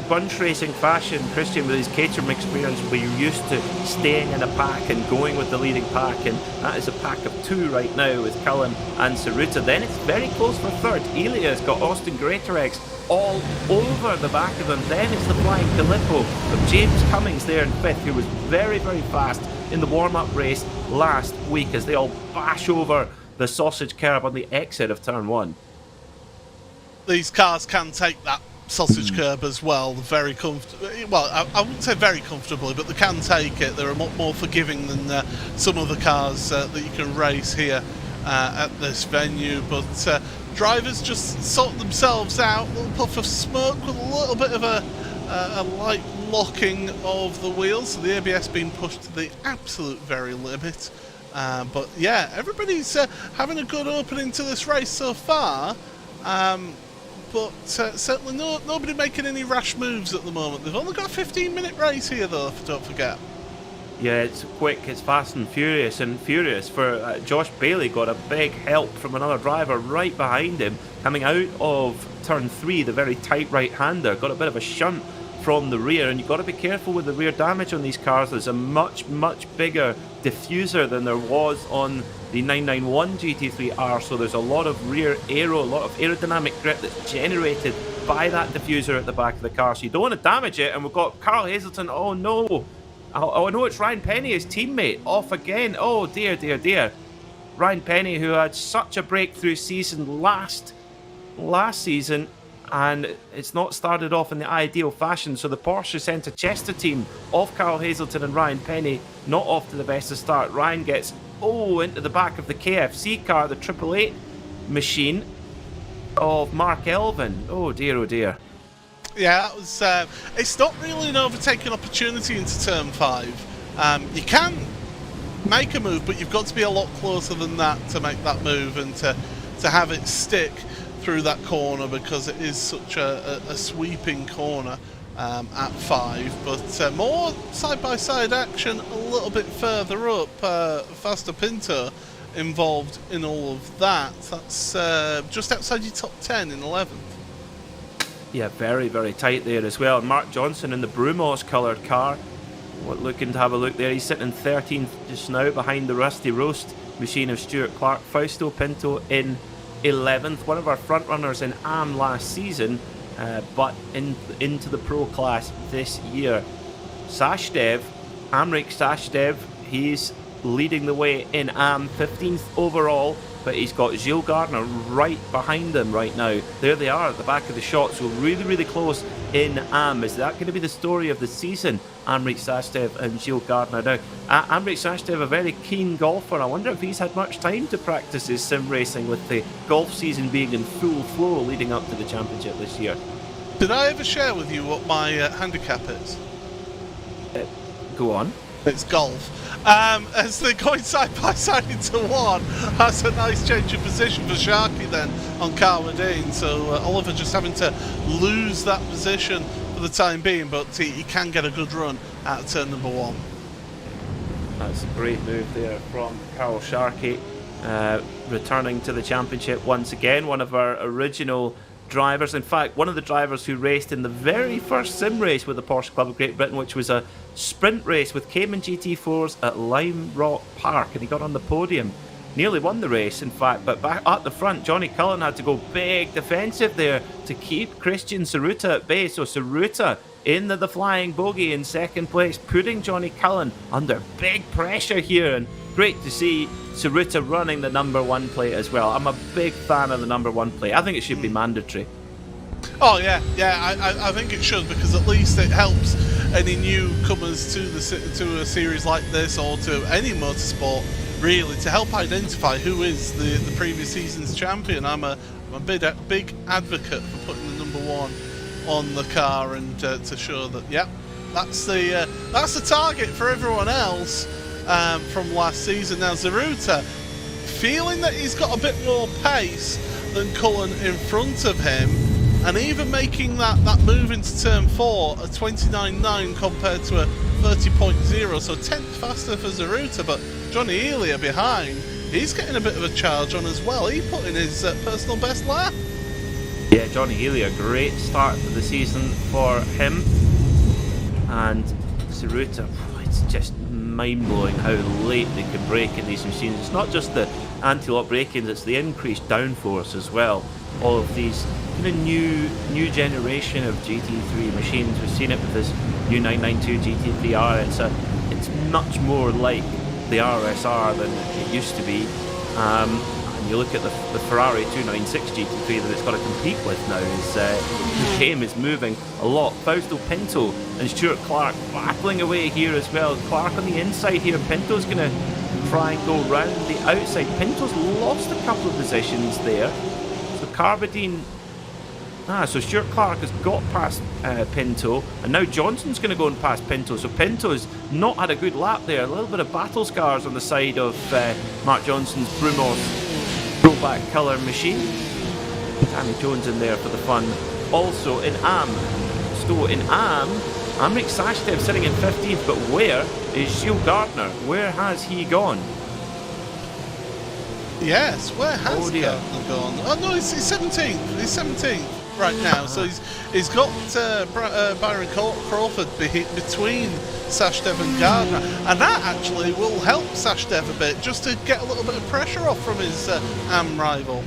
bunch racing fashion. Christian, with his Caterham experience, we're used to staying in a pack and going with the leading pack, and that is a pack of 2 right now with Cullen and Tsuruta. Then it's very close for 3rd. Elia's got Austin Greatrex all over the back of them. Then it's the flying Filippo of James Cummings there in 5th, who was very, very fast in the warm-up race last week as they all bash over the sausage curb on the exit of turn 1. These cars can take that sausage curb as well. Very comfortable. Well, I wouldn't say very comfortably, but they can take it. They're a lot more forgiving than some of the cars that you can race here at this venue. But drivers just sort themselves out. A little puff of smoke with a little bit of a light locking of the wheels. So the ABS being pushed to the absolute very limit. But yeah, everybody's having a good opening to this race so far. But certainly nobody making any rash moves at the moment. They've only got a 15-minute race here, though, don't forget. Yeah, it's quick, it's fast and furious. For Josh Bailey got a big help from another driver right behind him coming out of turn 3, the very tight right-hander. Got a bit of a shunt from the rear, and you've got to be careful with the rear damage on these cars. There's a much bigger diffuser than there was on the 991 GT3R, so there's a lot of rear aero, a lot of aerodynamic grip that's generated by that diffuser at the back of the car, so you don't want to damage it. And we've got Carl Hazelton, oh no, it's Ryan Penny, his teammate, off again. Oh dear. Ryan Penny, who had such a breakthrough season last season, and it's not started off in the ideal fashion. So the Porsche Centre Chester team of Carl Hazelton and Ryan Penny not off to the best of start. Ryan gets into the back of the KFC car, the 888 machine of Mark Elvin. Oh dear. Yeah, that was. It's not really an overtaking opportunity into turn 5. You can make a move, but you've got to be a lot closer than that to make that move and to have it stick through that corner, because it is such a sweeping corner at 5. But more side-by-side action a little bit further up. Fausto Pinto involved in all of that. That's just outside your top 10 in 11th. Yeah, very, very tight there as well. Mark Johnson in the Brumos coloured car. Looking to have a look there. He's sitting 13th just now behind the Rusty Roast machine of Stuart Clark. Fausto Pinto in 11th. One of our front runners in AM last season, but into the pro class this year. Sashdev, Amrik Sashdev, he's leading the way in AM, 15th overall, but he's got Gilles Gardner right behind him right now. There they are at the back of the shot, so really, really close in AM. Is that going to be the story of the season, Amrik Sashdev and Gilles Gardner? Now, Amrik Sashdev, a very keen golfer. I wonder if he's had much time to practice his sim racing with the golf season being in full flow leading up to the championship this year. Did I ever share with you what my handicap is? Go on. It's golf. As they're going side by side into one, that's a nice change of position for Sharky then on Carwadine. So Oliver just having to lose that position for the time being, but he can get a good run at turn number one. That's a great move there from Carl Sharkey, returning to the championship once again. One of our original drivers, in fact one of the drivers who raced in the very first sim race with the Porsche Club of Great Britain, which was a sprint race with Cayman GT4s at Lime Rock Park, and he got on the podium, nearly won the race in fact, but back at the front Johnny Cullen had to go big defensive there to keep Christian Saruta at bay. So Saruta in the flying bogey in second place, putting Johnny Cullen under big pressure here, and great to see Saruta running the number one plate as well. I'm a big fan of the number one plate. I think it should be mandatory. Oh yeah, I think it should, because at least it helps any newcomers to a series like this, or to any motorsport really, to help identify who is the previous season's champion. I'm a big advocate for putting the number one on the car, and to show that, yep, that's the target for everyone else from last season. Now Saruta, feeling that he's got a bit more pace than Cullen in front of him, and even making that move into turn 4, a 29.9 compared to a 30.0, so 10th faster for Saruta. But Johnny Elia behind, he's getting a bit of a charge on as well. He put in his personal best lap. Yeah, Johnny Elia, great start to the season for him. And Saruta, it's just mind-blowing how late they can brake in these machines. It's not just the anti-lock braking, it's the increased downforce as well. All of these kind of new generation of GT3 machines. We've seen it with this new 992 GT3R. It's much more like the RSR than it used to be. And you look at the Ferrari 296 GT3 that it's got to compete with now. The game is moving a lot. Fausto Pinto and Stuart Clark battling away here as well. Clark on the inside here. Pinto's going to try and go round the outside. Pinto's lost a couple of positions there. So Carwadine... so Stuart Clark has got past Pinto, and now Johnson's going to go and pass Pinto. So Pinto's not had a good lap there. A little bit of battle scars on the side of Mark Johnson's Brumos throwback colour machine. Danny Jones in there for the fun. Also in AM, Amrik Sashdev sitting in 15th, but where is Gilles Gardner? Where has he gone? Yes, where has Gardner gone? Oh no, he's 17th. He's 17th. Right now, so he's got Byron Crawford between Sashdev and Gardner, and that actually will help Sashdev a bit, just to get a little bit of pressure off from his AM rival.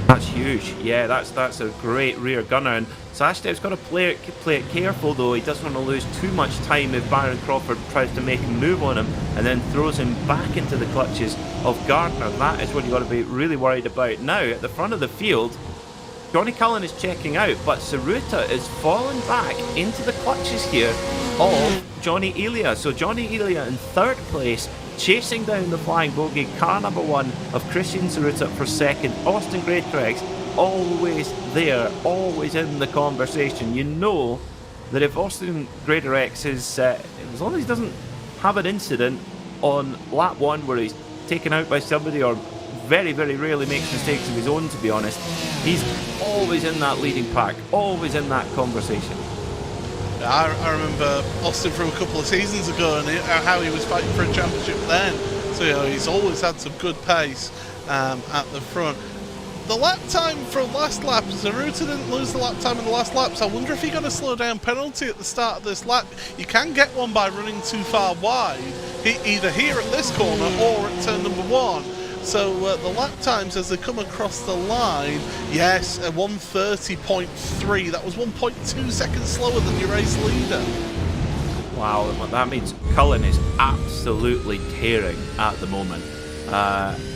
That's huge. Yeah, that's a great rear gunner, and Sashdev's got to play it careful though. He doesn't want to lose too much time if Byron Crawford tries to make a move on him and then throws him back into the clutches of Gardner. That is what you've got to be really worried about. Now at the front of the field, Johnny Cullen is checking out, but Saruta is falling back into the clutches here of Johnny Elia. So Johnny Elia in third place, chasing down the flying bogey, car number 1 of Christian Saruta for second. Austin Greatrex always there, always in the conversation. You know that if Austin Greatrex is, as long as he doesn't have an incident on lap 1 where he's taken out by somebody, or very, very rarely makes mistakes of his own, to be honest, he's always in that leading pack, always in that conversation. I remember Austin from a couple of seasons ago, and how he was fighting for a championship then. So he's always had some good pace at the front. the lap time from last lap, Tsuruta didn't lose the lap time in the last lap, so I wonder if he got a slow down penalty at the start of this lap. You can get one by running too far wide, either here at this corner or at turn number 1. So the lap times as they come across the line, yes, 1:30.3. That was 1.2 seconds slower than your race leader. Wow, that means Cullen is absolutely tearing at the moment.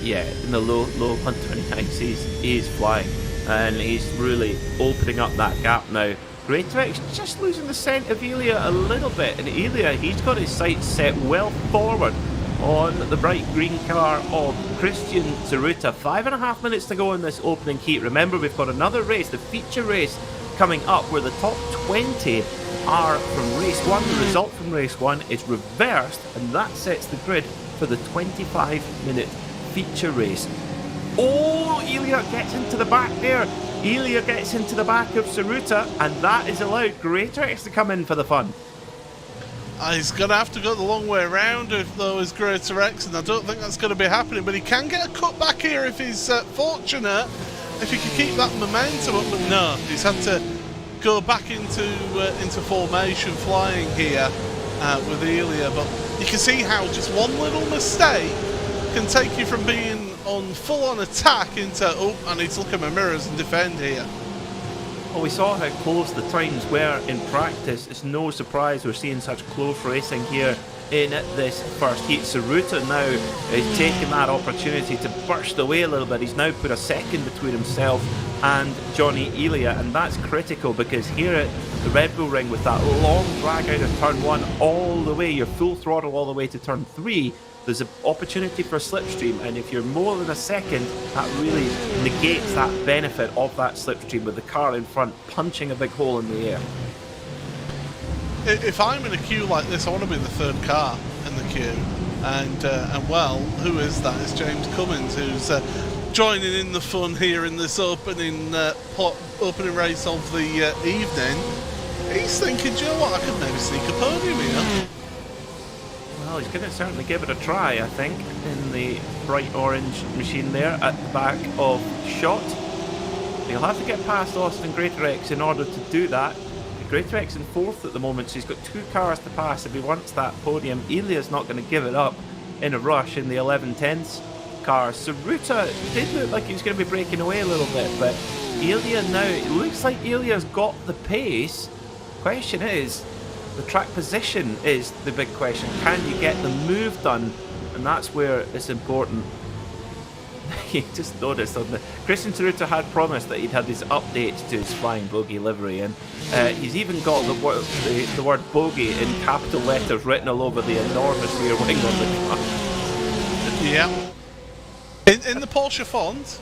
Yeah, in the low 129s, he's flying, and he's really opening up that gap now. Greatrex just losing the scent of Elia a little bit, and Elia, he's got his sights set well forward on the bright green car of Christian Tsuruta. 5.5 minutes to go in this opening heat. Remember, we've got another race, the feature race, coming up where the top 20 are from race 1. The result from race 1 is reversed, and that sets the grid for the 25-minute feature race. Oh, Elia gets into the back there. Elia gets into the back of Tsuruta, and that is allowed Greatrex to come in for the fun. He's going to have to go the long way around if though is Greatrex, and I don't think that's going to be happening, but he can get a cut back here if he's fortunate, if he can keep that momentum up, but no, he's had to go back into formation flying here with Elia. But you can see how just one little mistake can take you from being on full-on attack into, oh, I need to look at my mirrors and defend here. Well, we saw how close the times were in practice. It's no surprise we're seeing such close racing here in this first heat. Tsuruta now is taking that opportunity to burst away a little bit. He's now put a second between himself and Johnny Elia, and that's critical because here at the Red Bull Ring, with that long drag out of turn 1 all the way, your full throttle all the way to turn 3, there's an opportunity for a slipstream, and if you're more than a second, that really negates that benefit of that slipstream with the car in front punching a big hole in the air. If I'm in a queue like this, I want to be the third car in the queue, and well, who is that? It's James Cummins, who's joining in the fun here in this opening race of the evening. He's thinking, do you know what, I could maybe sneak a podium here. Well, he's going to certainly give it a try, I think, in the bright orange machine there at the back of shot. He'll have to get past Austin Greatrex in order to do that. Greatrex in 4th at the moment, so he's got 2 cars to pass if he wants that podium. Elia's not going to give it up in a rush in the 11/10ths car. Tsuruta did look like he was going to be breaking away a little bit, but Elia now, it looks like Elia's got the pace. Question is, the track position is the big question. Can you get the move done? And that's where it's important. You just noticed on the Christian Tsuruta had promised that he'd had his updates to his flying bogey livery, and he's even got the word bogey in capital letters written all over the enormous rear wing on the car. Yeah. In the Porsche font?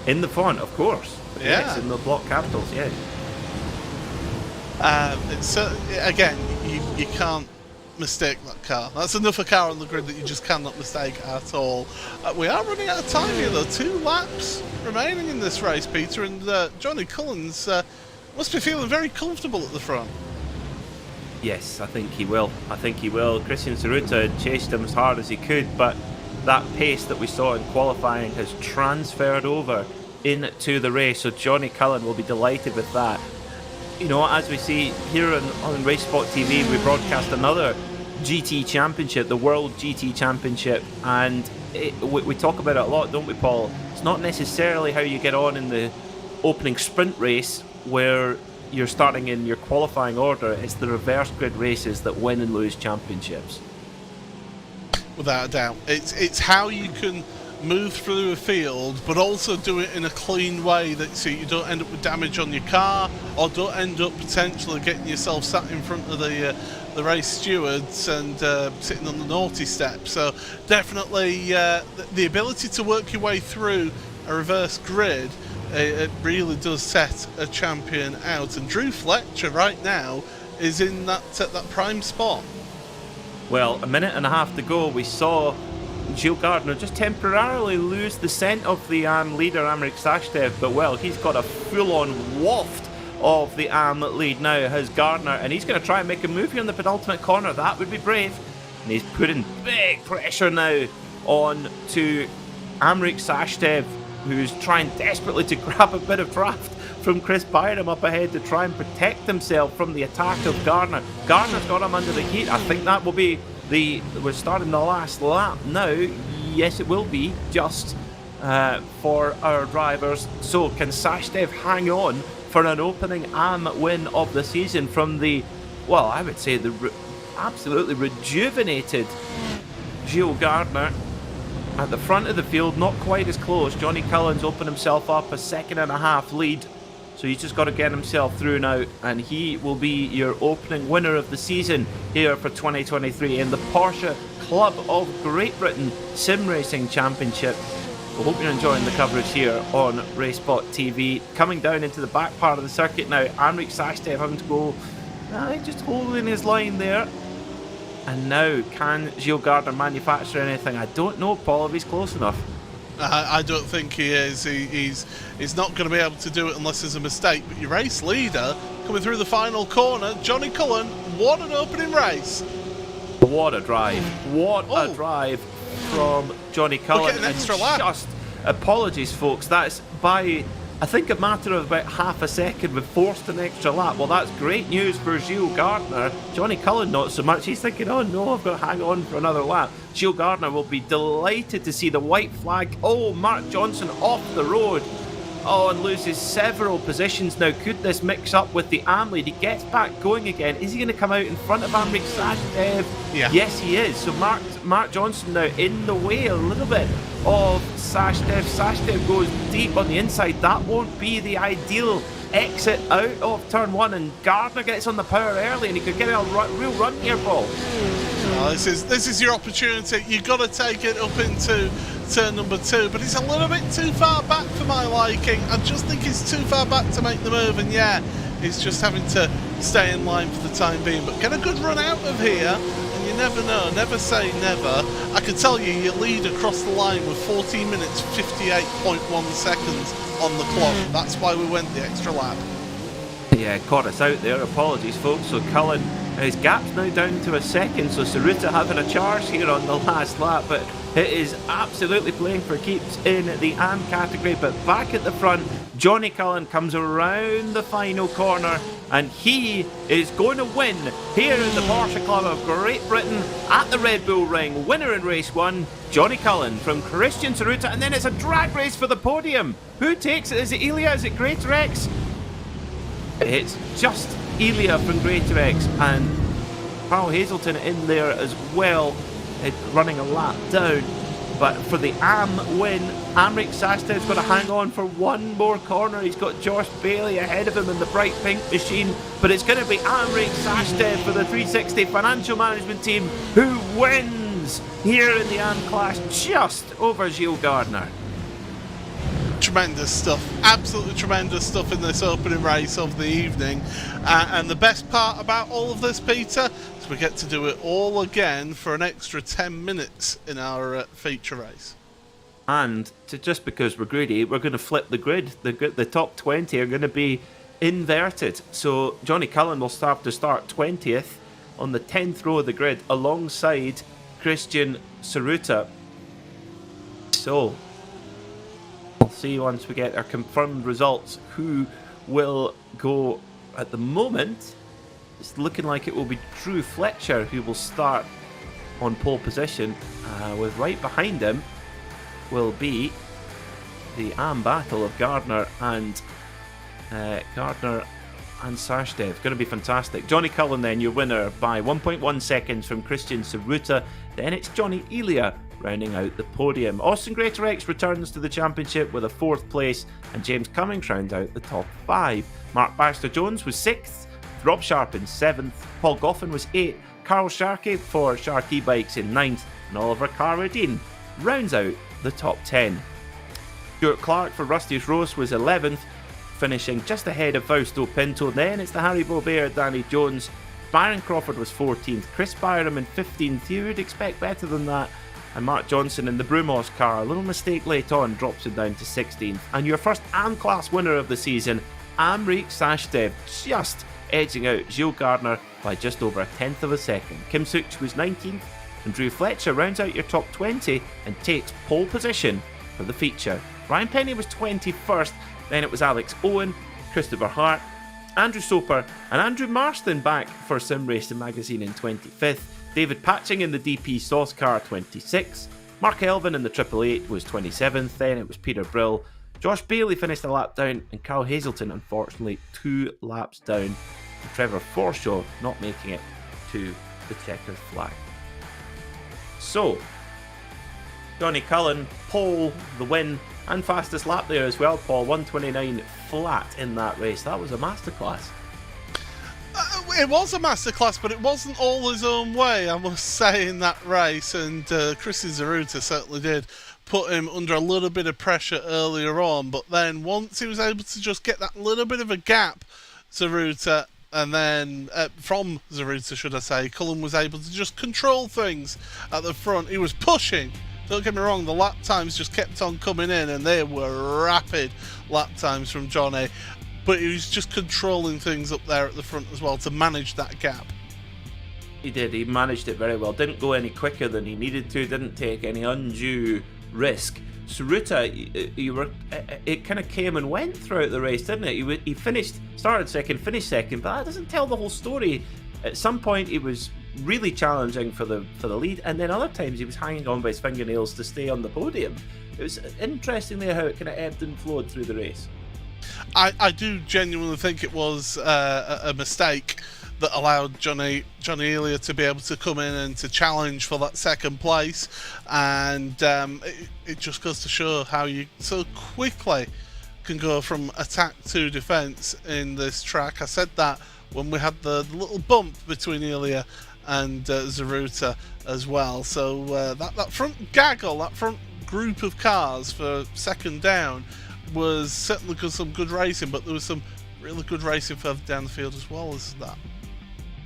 In the font, of course. Yeah. Yes, in the block capitals, yes. It's again, you can't mistake that car. That's enough a car on the grid that you just cannot mistake at all. We are running out of time here though. 2 laps remaining in this race, Peter, and Johnny Cullens must be feeling very comfortable at the front. Yes, I think he will. I think he will. Christian Tsuruta chased him as hard as he could, but that pace that we saw in qualifying has transferred over into the race, so Johnny Cullen will be delighted with that. You know, as we see here on RaceSpotTV, we broadcast another GT Championship, the World GT Championship, and we talk about it a lot, don't we, Paul? It's not necessarily how you get on in the opening sprint race where you're starting in your qualifying order. It's the reverse grid races that win and lose championships. Without a doubt. It's how you can move through a field, but also do it in a clean way that so you don't end up with damage on your car, or don't end up potentially getting yourself sat in front of the race stewards and sitting on the naughty step. So definitely the ability to work your way through a reverse grid, it really does set a champion out. And Drew Fletcher right now is in that prime spot. Well, a minute and a half to go. We saw Gilles Gardner just temporarily lose the scent of the AM leader, Amrik Sashdev, but well, he's got a full-on waft of the AM lead now, has Gardner, and he's going to try and make a move here in the penultimate corner. That would be brave. And he's putting big pressure now on to Amrik Sashdev, who's trying desperately to grab a bit of draft from Chris Byram up ahead to try and protect himself from the attack of Gardner. Gardner's got him under the heat. I think that will be we're starting the last lap now. Yes, it will be just for our drivers. So can Sashdev hang on for an opening AM win of the season from the, well, I would say the absolutely rejuvenated Gilles Gardner at the front of the field? Not quite as close. Johnny Cullen's opened himself up a 1.5 lead, so he's just got to get himself through now, and he will be your opening winner of the season here for 2023 in the Porsche Club of Great Britain Sim Racing Championship. I hope you're enjoying the coverage here on RaceSpotTV. Coming down into the back part of the circuit now, Amrik Sashdev having to go just holding his line there. And now, can Gilles Gardner manufacture anything? I don't know, Paul, if he's close enough. I don't think he is. He's not going to be able to do it unless there's a mistake. But your race leader coming through the final corner, Johnny Cullen. What an opening race! What a drive! What a drive from Johnny Cullen! An extra lap. Just apologies, folks. That's by, I think, a matter of about half a second. We've forced an extra lap. Well, that's great news for Gilles Gardner. Johnny Cullen, not so much. He's thinking, oh no, I've got to hang on for another lap. Gilles Gardner will be delighted to see the white flag. Oh, Mark Johnson off the road. Oh, and loses several positions now. Could this mix up with the AM lead? He gets back going again. Is he going to come out in front of Amrik Sashdev? Yeah. Yes, he is. So Mark Johnson now in the way a little bit of Sashdev. Sashdev goes deep on the inside. That won't be the ideal exit out of turn one, and Gardner gets on the power early, and he could get a real run here, Paul. Oh, this is your opportunity. You've got to take it up into turn number 2, but it's a little bit too far back for my liking. I just think it's too far back to make the move, and yeah, he's just having to stay in line for the time being. But get a good run out of here, and you never know, never say never. I can tell you, you lead across the line with 14 minutes 58.1 seconds on the clock. That's why we went the extra lap. Yeah, caught us out there. Apologies, folks. So Cullen, his gap's now down to a second, so Saruta having a charge here on the last lap, but it is absolutely playing for keeps in the AM category. But back at the front, Johnny Cullen comes around the final corner, and he is going to win here in the Porsche Club of Great Britain at the Red Bull Ring. Winner in race 1, Johnny Cullen from Christian Saruta, and then it's a drag race for the podium. Who takes it? Is it Elia? Is it Greater X? It's just Elia from Greater X, and Carl Hazelton in there as well, running a lap down. But for the AM win, Amrik Sashdev's got to hang on for one more corner. He's got Josh Bailey ahead of him in the bright pink machine, but it's going to be Amrik Sashdev for the 360 Financial Management Team who wins here in the AM class just over Gilles Gardner. Tremendous stuff, absolutely tremendous stuff in this opening race of the evening, and the best part about all of this, Peter, is we get to do it all again for an extra 10 minutes in our feature race. And just because we're greedy, we're going to flip the grid. The top 20 are going to be inverted, so Johnny Cullen will start 20th on the 10th row of the grid alongside Christian Saruta. So we'll see once we get our confirmed results who will go. At the moment, it's looking like it will be Drew Fletcher who will start on pole position, with right behind him will be the AM battle of Gardner and Sashdev. Going to be fantastic. Johnny Cullen then your winner by 1.1 seconds from Christian Saruta. Then it's Johnny Elia rounding out the podium. Austin Greater X returns to the championship with a 4th place, and James Cummings round out the top 5. Mark Baxter-Jones was 6th, Rob Sharp in 7th, Paul Goffin was 8th, Carl Sharkey for Sharkey Bikes in 9th, and Oliver Carradine rounds out the top 10. Stuart Clark for Rusty's Roast was 11th, finishing just ahead of Fausto Pinto. Then it's the Harry Bobert, Danny Jones. Byron Crawford was 14th, Chris Byram in 15th. You would expect better than that. And Mark Johnson in the Brumos car, a little mistake late on, drops him down to 16th. And your first AM class winner of the season, Amrik Sashdev, just edging out Gilles Gardner by just over 1/10 of a second. Kim Such was 19th, and Drew Fletcher rounds out your top 20 and takes pole position for the feature. Ryan Penny was 21st, then it was Alex Owen, Christopher Hart, Andrew Soper and Andrew Marston back for Sim Racing Magazine in 25th, David Patching in the DP Sauce Car 26th, Mark Elvin in the 888 was 27th, then it was Peter Brill, Josh Bailey finished a lap down and Carl Hazelton unfortunately 2 laps down, and Trevor Forshaw not making it to the checkered flag. So, Johnny Cullen, pole, the win, and fastest lap there as well, Paul. 1:29 flat in that race. That was a masterclass. It was a masterclass, but it wasn't all his own way, I must say, in that race. And Christian Zaruta certainly did put him under a little bit of pressure earlier on. But then once he was able to just get that little bit of a gap, Zaruta, and then from Zaruta, should I say, Cullen was able to just control things at the front. He was pushing. Don't get me wrong, the lap times just kept on coming in, and they were rapid lap times from Johnny. But he was just controlling things up there at the front as well to manage that gap. He did. He managed it very well. Didn't go any quicker than he needed to. Didn't take any undue risk. Suruta, it kind of came and went throughout the race, didn't it? He started second, finished second, but that doesn't tell the whole story. At some point, he was really challenging for the lead, and then other times he was hanging on by his fingernails to stay on the podium. It was interesting there how it kind of ebbed and flowed through the race. I do genuinely think it was a mistake that allowed Johnny Elliott to be able to come in and to challenge for that second place, and it just goes to show how you so quickly can go from attack to defence in this track. I said that when we had the little bump between Ilya and Zaruta as well. So that front gaggle, that front group of cars for second down was certainly some good racing, but there was some really good racing further down the field as well as that.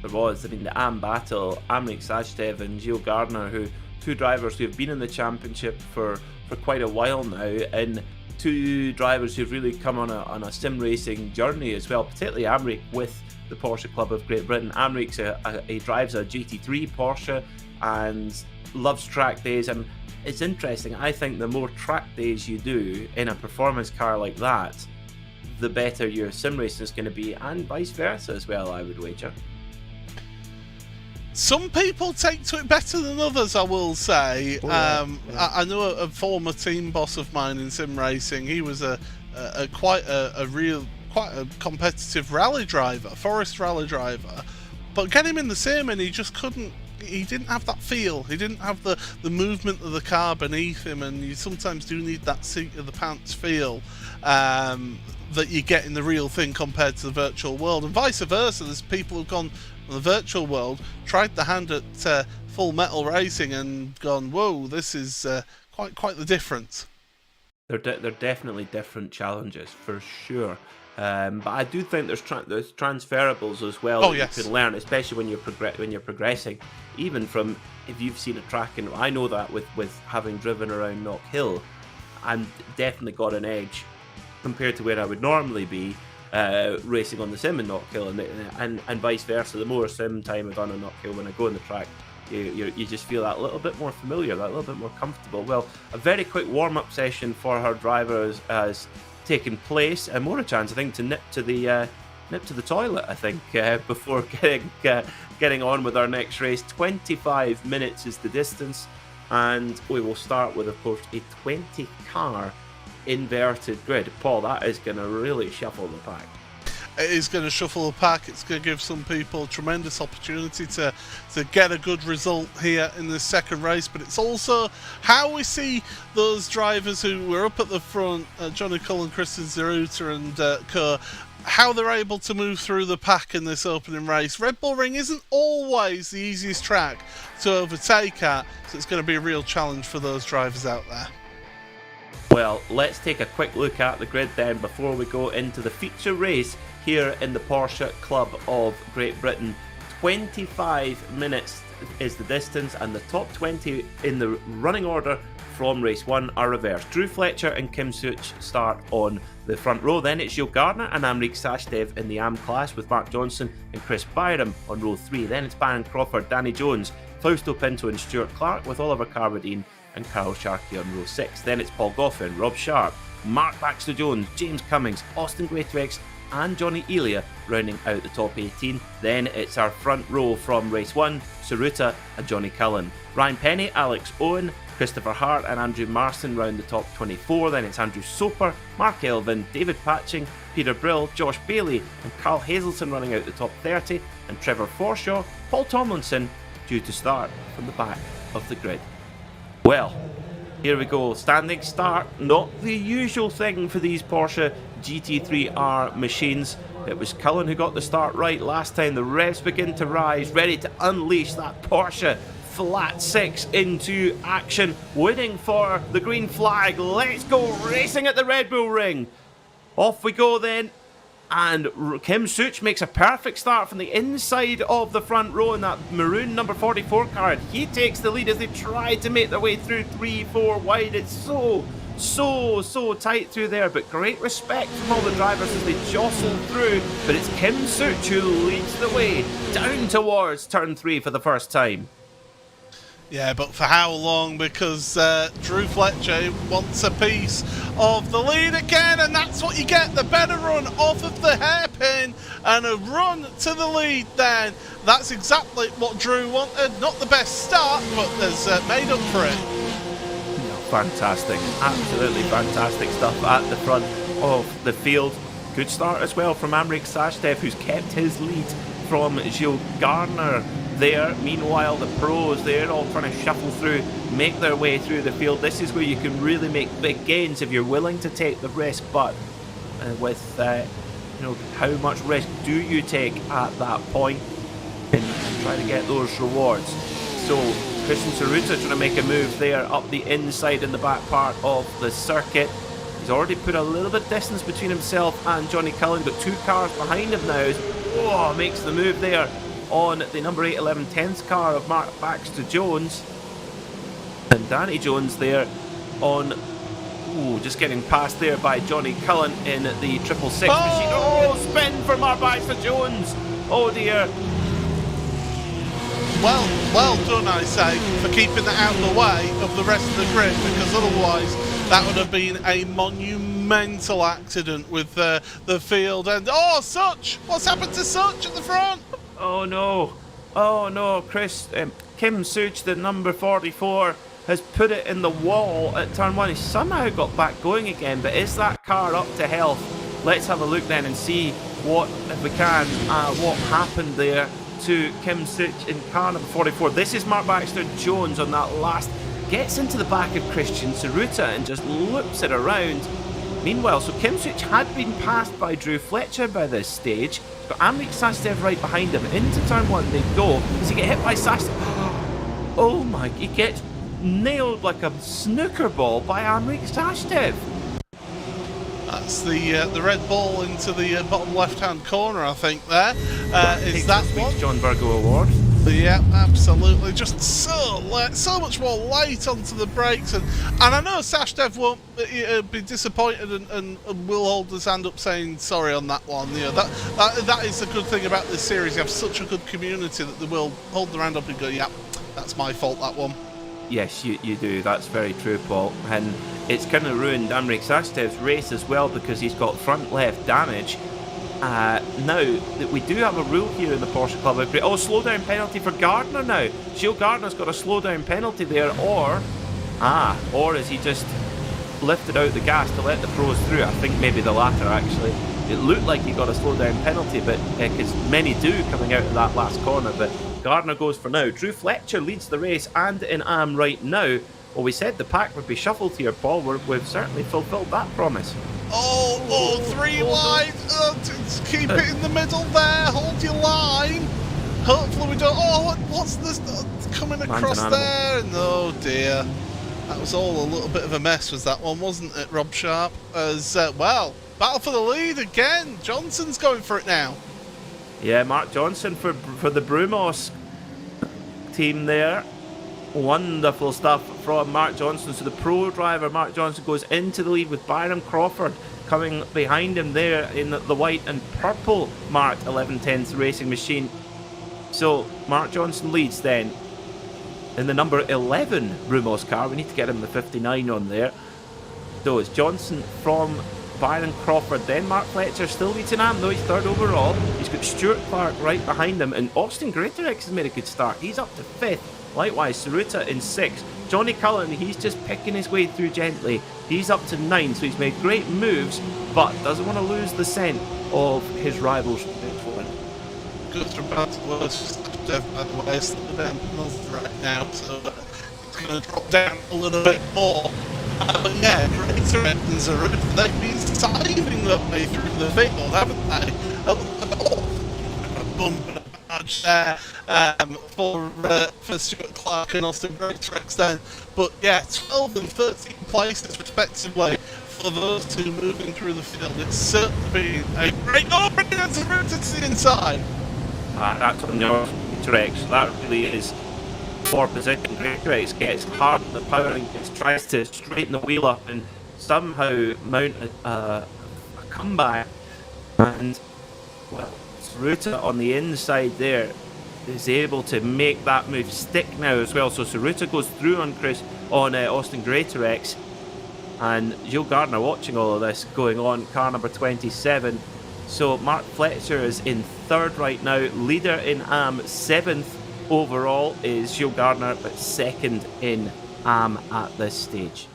There was. I mean, the AM battle, Amrik Sachdev and Gio Gardner, two drivers who have been in the championship for quite a while now, and two drivers who've really come on a sim racing journey as well, particularly Amrik with the Porsche Club of Great Britain. Amrik's he drives a GT3 Porsche and loves track days, and it's interesting. I think the more track days you do in a performance car like that, the better your sim racing is going to be, and vice versa as well, I would wager. Some people take to it better than others, I will say. I know a former team boss of mine in sim racing. He was quite a competitive rally driver, forest rally driver. But get him in the sim and he just couldn't. He didn't have that feel. He didn't have the movement of the car beneath him, and you sometimes do need that seat of the pants feel that you get in the real thing compared to the virtual world, and vice versa. There's people who've gone from the virtual world, tried the hand at full metal racing, and gone, "Whoa, this is quite the difference." They're definitely different challenges for sure. But I do think there's transferables as well that you can learn, especially when you're progressing. Even from, if you've seen a track, and I know that with having driven around Knock Hill, I'm definitely got an edge compared to where I would normally be racing on the sim in Knock Hill, and vice versa. The more sim time I've done on Knock Hill, when I go on the track, you just feel that little bit more familiar, that little bit more comfortable. Well, a very quick warm-up session for her drivers has taken place, and more a chance, I think, to nip to the toilet, I think, before getting on with our next race. 25 minutes is the distance, and we will start with, of course, a 20-car inverted grid. Paul, that is going to really shuffle the pack. It is going to shuffle the pack. It's going to give some people a tremendous opportunity to get a good result here in this second race, but it's also how we see those drivers who were up at the front, Johnny Cullen, Christian Zaruta and co, how they're able to move through the pack in this opening race. Red Bull Ring isn't always the easiest track to overtake at, so it's going to be a real challenge for those drivers out there. Well, let's take a quick look at the grid then before we go into the feature race here in the Porsche Club of Great Britain. 25 minutes is the distance, and the top 20 in the running order from race 1 are reversed. Drew Fletcher and Kim Such start on the front row. Then it's Gio Gardner and Amrik Sachdev in the AM class, with Mark Johnson and Chris Byram on row 3. Then it's Baron Crawford, Danny Jones, Fausto Pinto and Stuart Clark, with Oliver Carradine and Carl Sharkey on row 6. Then it's Paul Goffin, Rob Sharp, Mark Baxter-Jones, James Cummings, Austin Greatrex and Johnny Elia rounding out the top 18. Then it's our front row from race 1, Saruta and Johnny Cullen. Ryan Penny, Alex Owen, Christopher Hart and Andrew Marston round the top 24. Then it's Andrew Soper, Mark Elvin, David Patching, Peter Brill, Josh Bailey and Carl Hazelton running out the top 30, and Trevor Forshaw, Paul Tomlinson due to start from the back of the grid. Well, here we go, standing start, not the usual thing for these Porsche GT3R machines. It was Cullen who got the start right last time. The revs begin to rise, ready to unleash that Porsche flat 6 into action, waiting for the green flag. Let's go racing at the Red Bull Ring. Off we go then, and Kim Such makes a perfect start from the inside of the front row in that maroon number 44 car. He takes the lead as they try to make their way through 3-4 wide. It's so tight through there, but great respect from all the drivers as they jostle through. But it's Kim Such who leads the way down towards turn 3 for the first time. Yeah, but for how long? Because Drew Fletcher wants a piece of the lead again, and that's what you get, the better run off of the hairpin and a run to the lead then. That's exactly what Drew wanted. Not the best start, but has made up for it. Fantastic, absolutely fantastic stuff at the front of the field. Good start as well from Amrik Sashdev, who's kept his lead from Gilles Gardner there. Meanwhile, the pros, they're all trying to shuffle through, make their way through the field. This is where you can really make big gains if you're willing to take the risk, but with how much risk do you take at that point and try to get those rewards? So Christian Saruta trying to make a move there up the inside in the back part of the circuit. He's already put a little bit of distance between himself and Johnny Cullen, got 2 cars behind him now. Oh, makes the move there on the number 8, 11, 10th car of Mark Baxter-Jones. And Danny Jones there on, just getting passed there by Johnny Cullen in the 666 machine. Oh, spin for Mark Baxter-Jones. Oh dear. Well done, I say, for keeping that out of the way of the rest of the grid, because otherwise that would have been a monumental accident with the field. And Such! What's happened to Such at the front? Oh no, Kim Such, the number 44, has put it in the wall at turn 1. He somehow got back going again, but is that car up to health? Let's have a look then and see what, if we can, what happened there to Kim Such in car number 44. This is Mark Baxter-Jones on that last, gets into the back of Christian Saruta and just loops it around. Meanwhile, so Kim Such had been passed by Drew Fletcher by this stage. He's got Amrik Sashdev right behind him. Into turn 1 they go. Does he get hit by Sashdev? Oh my, he gets nailed like a snooker ball by Amrik Sashdev. That's the red ball into the bottom left-hand corner, I think, there. Is that one? John Virgo Award. Yeah, absolutely. Just so much more light onto the brakes, and I know Sashdev won't be disappointed and will hold his hand up saying sorry on that one. That is a good thing about this series. You have such a good community that they will hold their hand up and go, yeah, that's my fault, that one. Yes, you do. That's very true, Paul. And it's kind of ruined Amrik Sashdev's race as well because he's got front left damage. Now, that we do have a rule here in the Porsche Club. Oh, slowdown penalty for Gardner now. Gilles Gardner's got a slowdown penalty there, or is he just lifted out the gas to let the pros through? I think maybe the latter, actually. It looked like he got a slowdown penalty, but because many do coming out of that last corner, but Gardner goes for now. Drew Fletcher leads the race and in AM right now. Well, we said the pack would be shuffled here, Paul. We've certainly fulfilled that promise. Three wide. Keep it in the middle there. Hold your line. Hopefully we don't. What's this coming across there? No, dear. That was all a little bit of a mess, was that one, wasn't it, Rob Sharp? As battle for the lead again. Johnson's going for it now. Yeah, Mark Johnson for the Brumos team there. Wonderful stuff from Mark Johnson. So the pro driver, Mark Johnson, goes into the lead with Byron Crawford coming behind him there in the white and purple marked 1110s racing machine. So Mark Johnson leads then in the number 11 Brumos car. We need to get him the 59 on there. though. It's Johnson from Byron Crawford, then Mark Fletcher still leads in AM, though he's third overall. He's got Stuart Clark right behind him, and Austin Greatorex has made a good start. He's up to 5th. Likewise, Saruta in 6th. Johnny Cullen, he's just picking his way through gently. He's up to 9th, so he's made great moves, but doesn't want to lose the scent of his rivals. Goes from bad to worse, by the way, it's down right now, so it's going to drop down a little bit more. But yeah, Greatorex and Saruta, they've been siving their way through the field, haven't they? A bump and a badge there for Stuart Clark and Austin Greatorex then. But yeah, 12 and 13 places respectively for those two moving through the field. It's certainly been a great... Oh, bringing it to the inside. That's on your Greatorex. That really is for position. Greatorex gets hard in the powering, tries to straighten the wheel up and somehow mount a comeback. And, well, Saruta on the inside there is able to make that move stick now as well. So Saruta goes through on Austin Greatorex, and Gilles Gardner watching all of this going on, car number 27. So Mark Fletcher is in 3rd right now, leader in AM. 7th overall is Gilles Gardner, but 2nd in AM at this stage.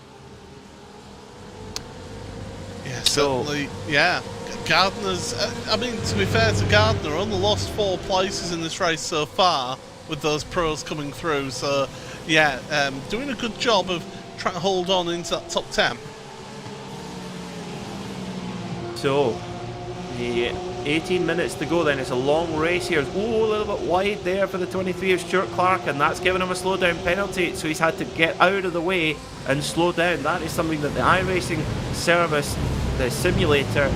Yeah, certainly, yeah. Gardner's, I mean, to be fair to Gardner, only lost 4 places in this race so far with those pros coming through. So, yeah, doing a good job of trying to hold on into that top 10. So, the 18 minutes to go then. It's a long race here. Oh, a little bit wide there for the 23 of Stuart Clark, and that's given him a slowdown penalty, so he's had to get out of the way and slow down. That is something that the iRacing service, the simulator,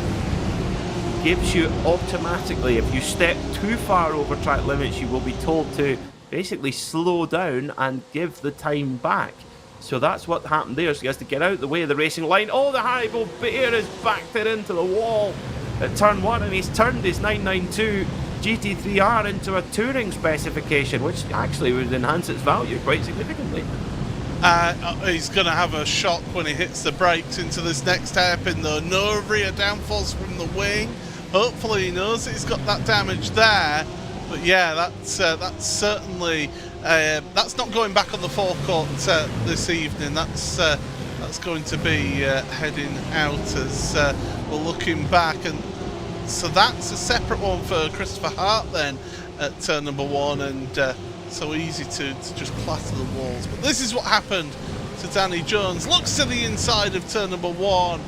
gives you automatically. If you step too far over track limits, you will be told to basically slow down and give the time back. So that's what happened there. So he has to get out the way of the racing line. Oh, the Haribo Bear has backed it into the wall at turn 1, and he's turned his 992 GT3R into a touring specification, which actually would enhance its value quite significantly. He's going to have a shock when he hits the brakes into this next hairpin though. No rear downforce from the wing. Hopefully he knows that he's got that damage there. But yeah, that's certainly that's not going back on the forecourt this evening. That's going to be heading out as we're looking back, and so that's a separate one for Christopher Hart then at turn number 1, and so easy to just clatter the walls. But this is what happened to Danny Jones. Looks to the inside of turn number 1,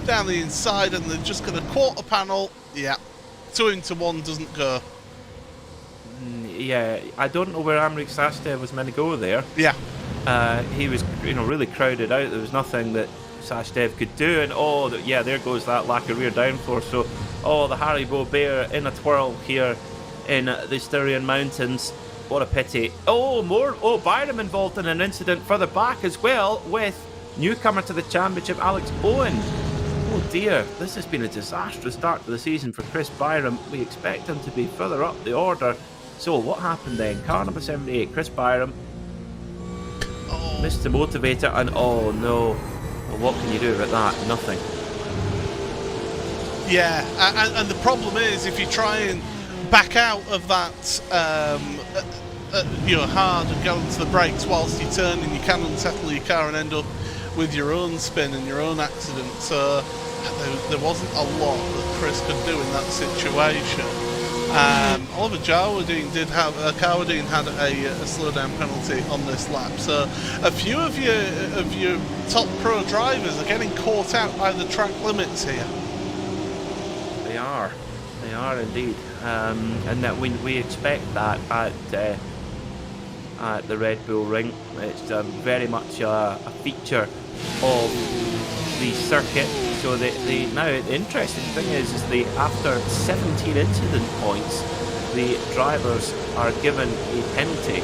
down the inside, and they're just going to quarter panel. Yeah, 2 into 1 doesn't go. Yeah, I don't know where Amrik Sashdev was meant to go there. Yeah. He was, really crowded out. There was nothing that Sashdev could do, and yeah, there goes that lack of rear downforce. So, the Haribo Bear in a twirl here in the Styrian Mountains. What a pity. Byram involved in an incident further back as well with newcomer to the championship, Alex Owen. Oh dear, this has been a disastrous start to the season for Chris Byram. We expect him to be further up the order. So what happened then? Car number 78, Chris Byram missed the motivator, and oh no. Well, what can you do about that? Nothing. Yeah, and the problem is if you try and back out of that hard and go into the brakes whilst you're turning, you can unsettle your car and end up with your own spin and your own accident. So there wasn't a lot that Chris could do in that situation. Oliver Jarwadine had a slowdown penalty on this lap. So a few of your top pro drivers are getting caught out by the track limits here. They are indeed, and that we expect that at the Red Bull Ring. It's very much a feature of the circuit. So now the interesting thing is after 17 incident points, the drivers are given a penalty.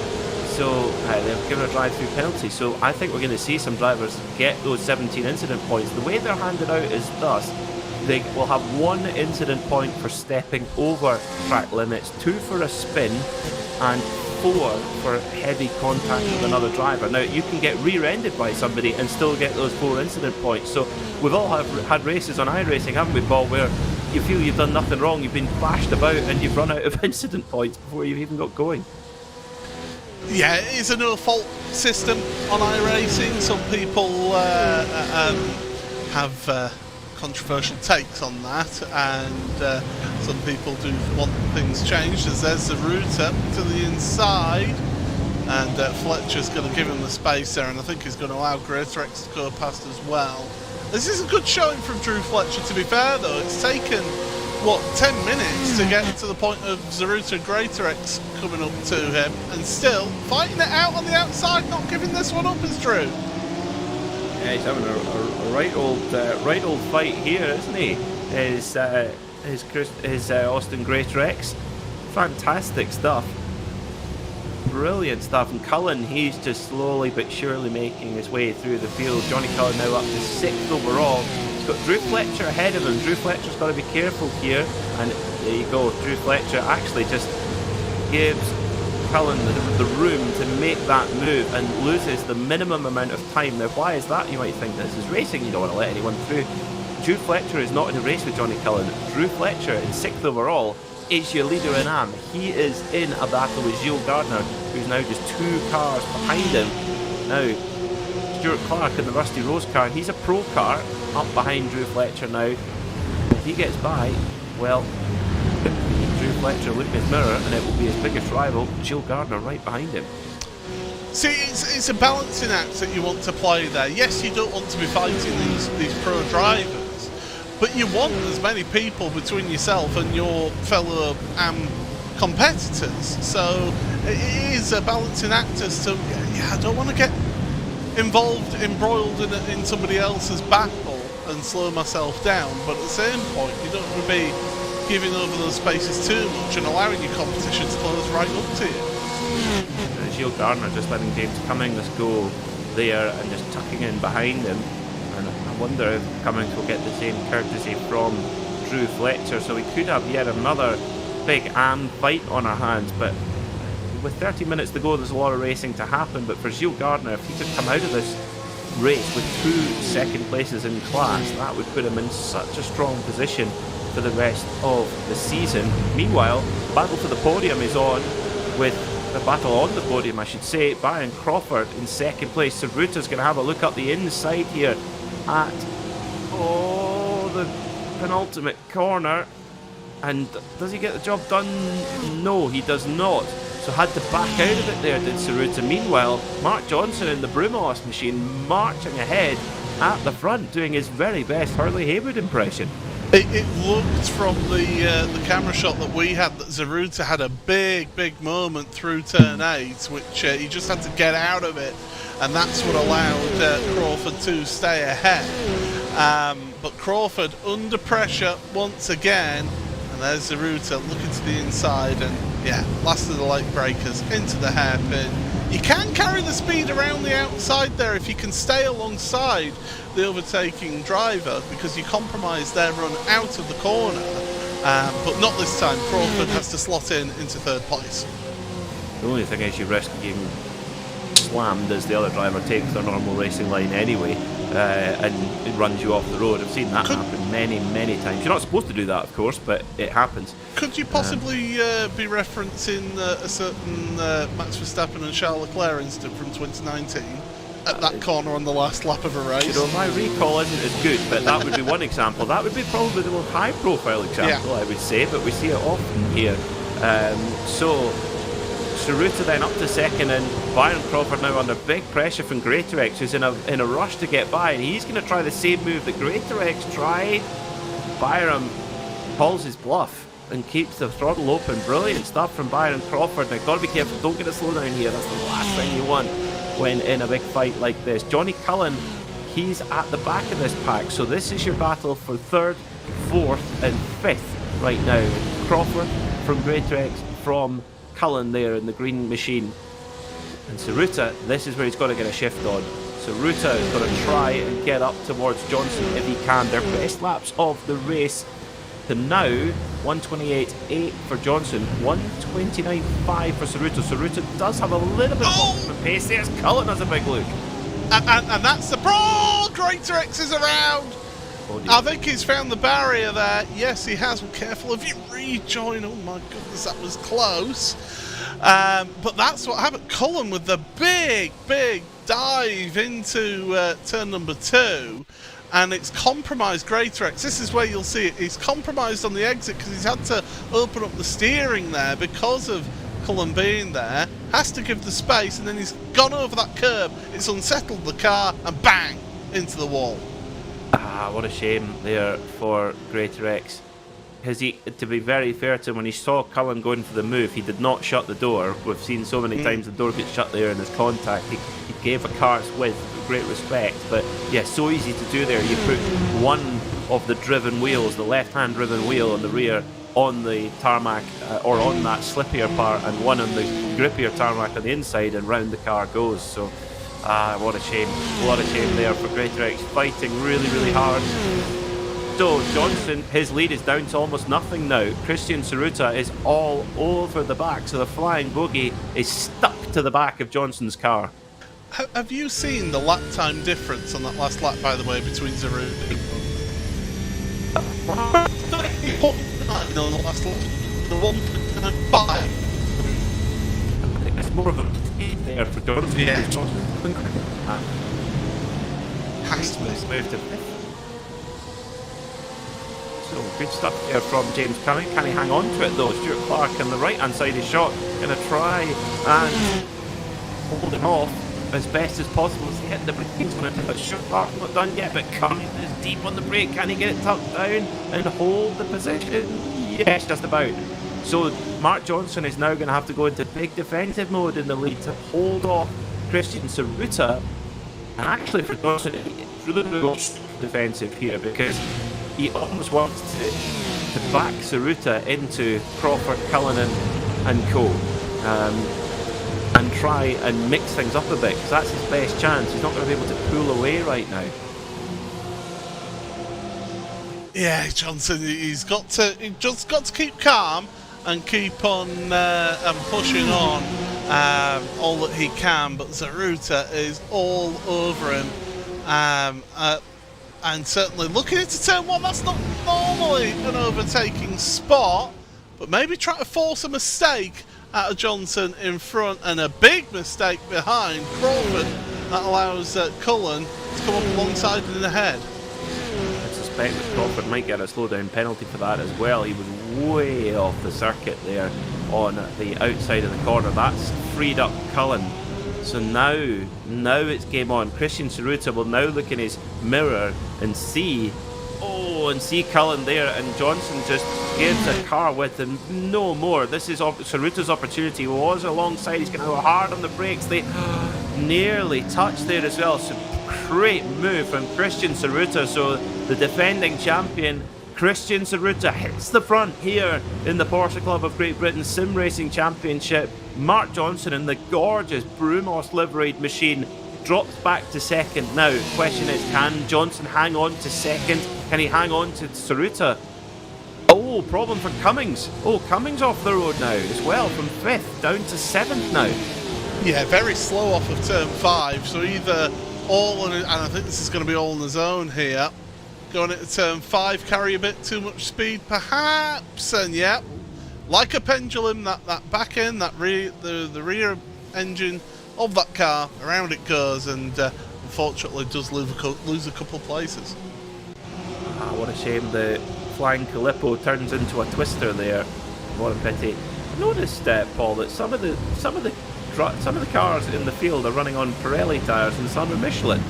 So they're given a drive-through penalty. So I think we're going to see some drivers get those 17 incident points. The way they're handed out is thus: they will have 1 incident point for stepping over track limits, 2 for a spin, and 4 for heavy contact with another driver. Now, you can get rear-ended by somebody and still get those 4 incident points. So we've all had races on iRacing, haven't we, Paul, where you feel you've done nothing wrong, you've been bashed about, and you've run out of incident points before you've even got going. Yeah, it is a no-fault system on iRacing. Some people have controversial takes on that, and some people do want things changed, as there's the router to the inside, and Fletcher's going to give him the space there, and I think he's going to allow Greatorex to go past as well. This is a good showing from Drew Fletcher, to be fair though. It's taken, what, 10 minutes to get to the point of Zaruta and Greatorex coming up to him, and still fighting it out on the outside, not giving this one up as Drew. Yeah, he's having a right old fight here, isn't he? His Austin Greatorex. Fantastic stuff. Brilliant stuff. And Cullen, he's just slowly but surely making his way through the field. Johnny Cullen now up to 6th overall. He's got Drew Fletcher ahead of him. Drew Fletcher's got to be careful here. And there you go. Drew Fletcher actually just gives Cullen the room to make that move and loses the minimum amount of time. Now, why is that? You might think this is racing. You don't want to let anyone through. Drew Fletcher is not in a race with Johnny Cullen. Drew Fletcher in 6th overall is your leader in AM. He is in a battle with Gilles Gardner, who's now just 2 cars behind him. Now, Stuart Clark in the Rusty Rose car, he's a pro car, up behind Drew Fletcher now. If he gets by, well, Drew Fletcher look in his mirror and it will be his biggest rival, Gilles Gardner, right behind him. See, it's a balancing act that you want to play there. Yes, you don't want to be fighting these pro drivers, but you want as many people between yourself and your fellow competitors. So it is a balancing act as to, yeah, I don't want to get involved, embroiled in somebody else's battle and slow myself down, but at the same point, you don't want to be giving over those spaces too much and allowing your competition to close right up to you. Gilles Gardner just letting James Cummings go there and just tucking in behind him. And I wonder if Cummings will get the same courtesy from Drew Fletcher, so we could have yet another big fight on our hands. But with 30 minutes to go, there's a lot of racing to happen. But for Gilles Gardner, if he could come out of this race with 2 second places in class, that would put him in such a strong position for the rest of the season. Meanwhile, battle for the podium is on, with the battle on the podium, I should say. Byron Crawford in 2nd place. Ceruta's going to have a look up the inside here at the penultimate corner, and does he get the job done? No, he does not. So had to back out of it there, did Ceruta. Meanwhile, Mark Johnson in the Brumos machine marching ahead at the front, doing his very best Hurley Haywood impression. It looked from the camera shot that we had that Zaruta had a big moment through turn 8, which he just had to get out of it, and that's what allowed Crawford to stay ahead. But Crawford under pressure once again, and there's Zaruta looking to the inside, and yeah, last of the late breakers into the hairpin. You can carry the speed around the outside there if you can stay alongside the overtaking driver, because you compromise their run out of the corner, but not this time. Crawford has to slot into 3rd place. The only thing is you risk getting slammed as the other driver takes their normal racing line anyway, and it runs you off the road. I've seen that happen many times. You're not supposed to do that, of course, but it happens. Could you possibly be referencing a certain Max Verstappen and Charles Leclerc incident from 2019 at that corner on the last lap of a race? You know, my recall isn't as good, but that would be one example. That would be probably the most high-profile example, yeah, I would say, but we see it often here. So Ceruta then up to 2nd, and Byron Crawford now under big pressure from Greatorex, who's in a rush to get by, and he's going to try the same move that Greatorex tried. Byron calls his bluff and keeps the throttle open. Brilliant stuff from Byron Crawford. Now, got to be careful, don't get a slowdown here. That's the last thing you want when in a big fight like this. Johnny Cullen, he's at the back of this pack, so this is your battle for 3rd, 4th and 5th right now. Crawford from Greatorex, from Cullen there in the green machine. And Ceruta, this is where he's got to get a shift on. Ceruta is going to try and get up towards Johnson if he can. Their best laps of the race to now 128.8 for Johnson, 129.5 for Saruta. Saruta does have a little bit of pace there. Cullen has a big look. And that's the pro. Greater X is around. I think he's found the barrier there. Yes, he has. Be careful if you rejoin. Oh my goodness, that was close. But that's what happened. Cullen with the big dive into turn number 2. And it's compromised Greater X. This is where you'll see it. He's compromised on the exit because he's had to open up the steering there because of Cullen being there. Has to give the space, and then he's gone over that curb. It's unsettled the car, and bang, into the wall. What a shame there for Greater X. Because to be very fair to him, when he saw Cullen going for the move, he did not shut the door. We've seen so many times the door gets shut there in his contact. He gave a car's width with great respect, but yeah, so easy to do there. You put one of the driven wheels, the left-hand driven wheel on the rear, on the tarmac or on that slippier part, and one on the grippier tarmac on the inside, and round the car goes. So what a shame. What a shame there for Greater X, fighting really hard. So Johnson, his lead is down to almost nothing now. Christian Saruta is all over the back, so the flying bogey is stuck to the back of Johnson's car. Have you seen the lap time difference on that last lap, by the way, between Saruta? No, the last lap. The 1.5. I think it's more of a there for Johnson. Yeah. Has moved to fifth. So good stuff there from James Cunning. Can he hang on to it though? Stuart Clark on the right hand side is shot. Going to try and hold him off as best as possible. He's hitting the brake. He's going to but Stuart Clark's not done yet, but Cunning is deep on the brake. Can he get it tucked down and hold the position? Yes, just about. So Mark Johnson is now going to have to go into big defensive mode in the lead to hold off Christian Saruta. And actually for Johnson, it's really going to go defensive here because he almost wants to back Saruta into Crawford, Cullinan and co. And try and mix things up a bit, because that's his best chance. He's not going to be able to pull away right now. Yeah, Johnson, he's just got to keep calm and keep on and pushing on all that he can, but Saruta is all over him. And certainly looking into turn 1, that's not normally an overtaking spot, but maybe try to force a mistake out of Johnson in front and a big mistake behind Crawford that allows Cullen to come up alongside and ahead. I suspect that Crawford might get a slowdown penalty for that as well. He was way off the circuit there on the outside of the corner. That's freed up Cullen. So now it's game on. Christian Saruta will now look in his mirror and see Cullen there, and Johnson just gives a car with him, no more. This is Saruta's opportunity. Was alongside, he's going to go hard on the brakes. They nearly touched there as well. So great move from Christian Saruta. So the defending champion Christian Saruta hits the front here in the Porsche Club of Great Britain Sim Racing Championship. Mark Johnson in the gorgeous Brumos liveried machine drops back to second. Now, the question is, can Johnson hang on to second? Can he hang on to Saruta? Oh, problem for Cummings. Oh, Cummings off the road now as well, from 5th down to 7th now. Yeah, very slow off of turn 5, so either all on it, and I think this is going to be all on his own here. Going into turn 5, carry a bit too much speed perhaps, and yeah, like a pendulum, that back end, the rear engine of that car, around it goes, and unfortunately does lose a couple of places. What a shame the flying Calippo turns into a twister there. What a pity. I noticed, Paul, that some of the cars in the field are running on Pirelli tyres and some are Michelin.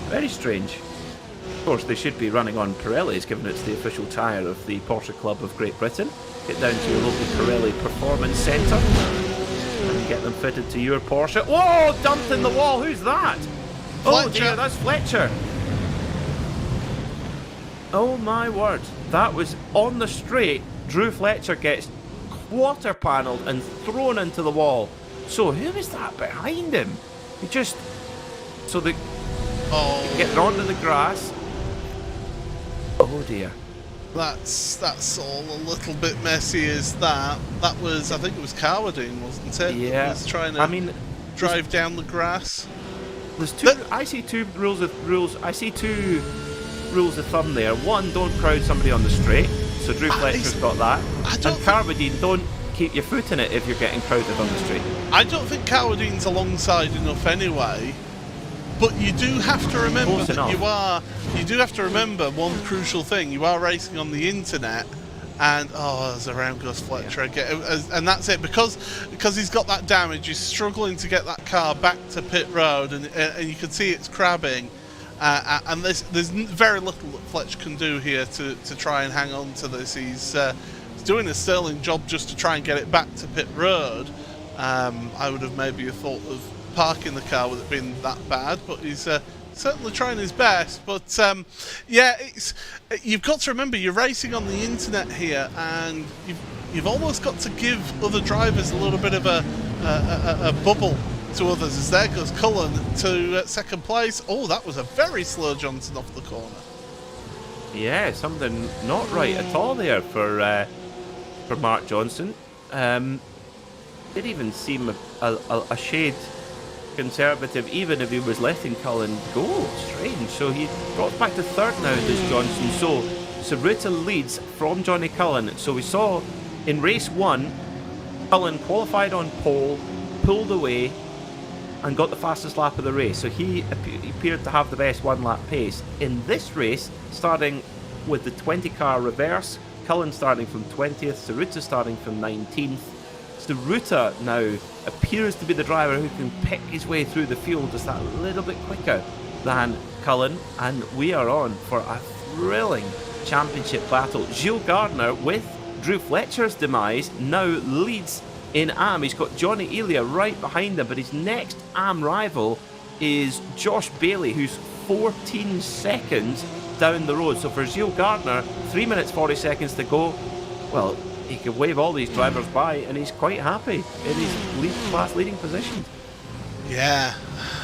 Very strange. Of course, they should be running on Pirellis, given it's the official tyre of the Porsche Club of Great Britain. Get down to your local Pirelli Performance Centre and get them fitted to your Porsche. Whoa! Dumped in the wall. Who's that? Oh dear, that's Fletcher. Oh my word. That was on the straight. Drew Fletcher gets quarter panelled and thrown into the wall. So who is that behind him? He just... So they get onto the grass. Oh dear. That's all a little bit messy as that. That was, I think it was Cowardine, wasn't it? Yeah. That was trying to drive down the grass. There's two. I see two rules. I see two rules of thumb there. One, don't crowd somebody on the straight. So Drew Fletcher's got that. And Cowardine, don't keep your foot in it if you're getting crowded on the straight. I don't think Cowardine's alongside enough anyway. But you do have to remember that you do have to remember one crucial thing. You are racing on the internet, and there's around Gus Fletcher again, and that's it, because he's got that damage. He's struggling to get that car back to pit road, and you can see it's crabbing, and there's very little that Fletcher can do here to try and hang on to this. He's doing a sterling job just to try and get it back to pit road. I would have maybe thought of parking the car with it being that bad, but he's certainly trying his best. But yeah, you've got to remember you're racing on the internet here, and you've almost got to give other drivers a little bit of a bubble to others. As there goes Cullen to second place. Oh, that was a very slow Johnson off the corner. Yeah, something not right at all there for Mark Johnson. It even seemed a shade conservative, even if he was letting Cullen go. Strange. So he drops back to third now, does Johnson. So Saruta leads from Johnny Cullen. So we saw in race 1, Cullen qualified on pole, pulled away, and got the fastest lap of the race. So he appeared to have the best one-lap pace. In this race, starting with the 20-car reverse, Cullen starting from 20th, Saruta starting from 19th. Saruta now appears to be the driver who can pick his way through the field just that little bit quicker than Cullen, and we are on for a thrilling championship battle. Gilles Gardner, with Drew Fletcher's demise, now leads in AM. He's got Johnny Elia right behind him, but his next AM rival is Josh Bailey, who's 14 seconds down the road. So for Gilles Gardner, 3 minutes 40 seconds to go. Well, he can wave all these drivers by, and he's quite happy in his class leading position. Yeah,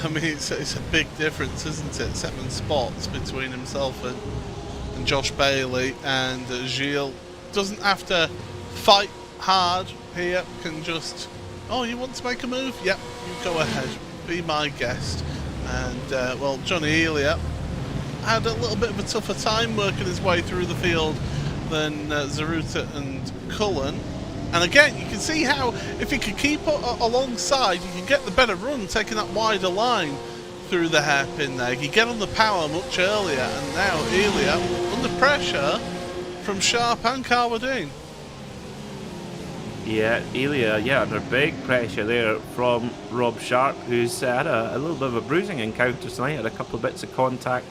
I mean, it's a big difference, isn't it? 7 spots between himself and Josh Bailey, and Gilles doesn't have to fight hard here, can just, you want to make a move? Yep, you go ahead, be my guest. And, well, Johnny Elia had a little bit of a tougher time working his way through the field than Saruta and Cullen. And again, you can see how if you can keep alongside, you can get the better run, taking that wider line through the hairpin there. You get on the power much earlier, and now Elia under pressure from Sharp and Cowardine. Yeah, Elia, under big pressure there from Rob Sharp, who's had a little bit of a bruising encounter tonight, had a couple of bits of contact,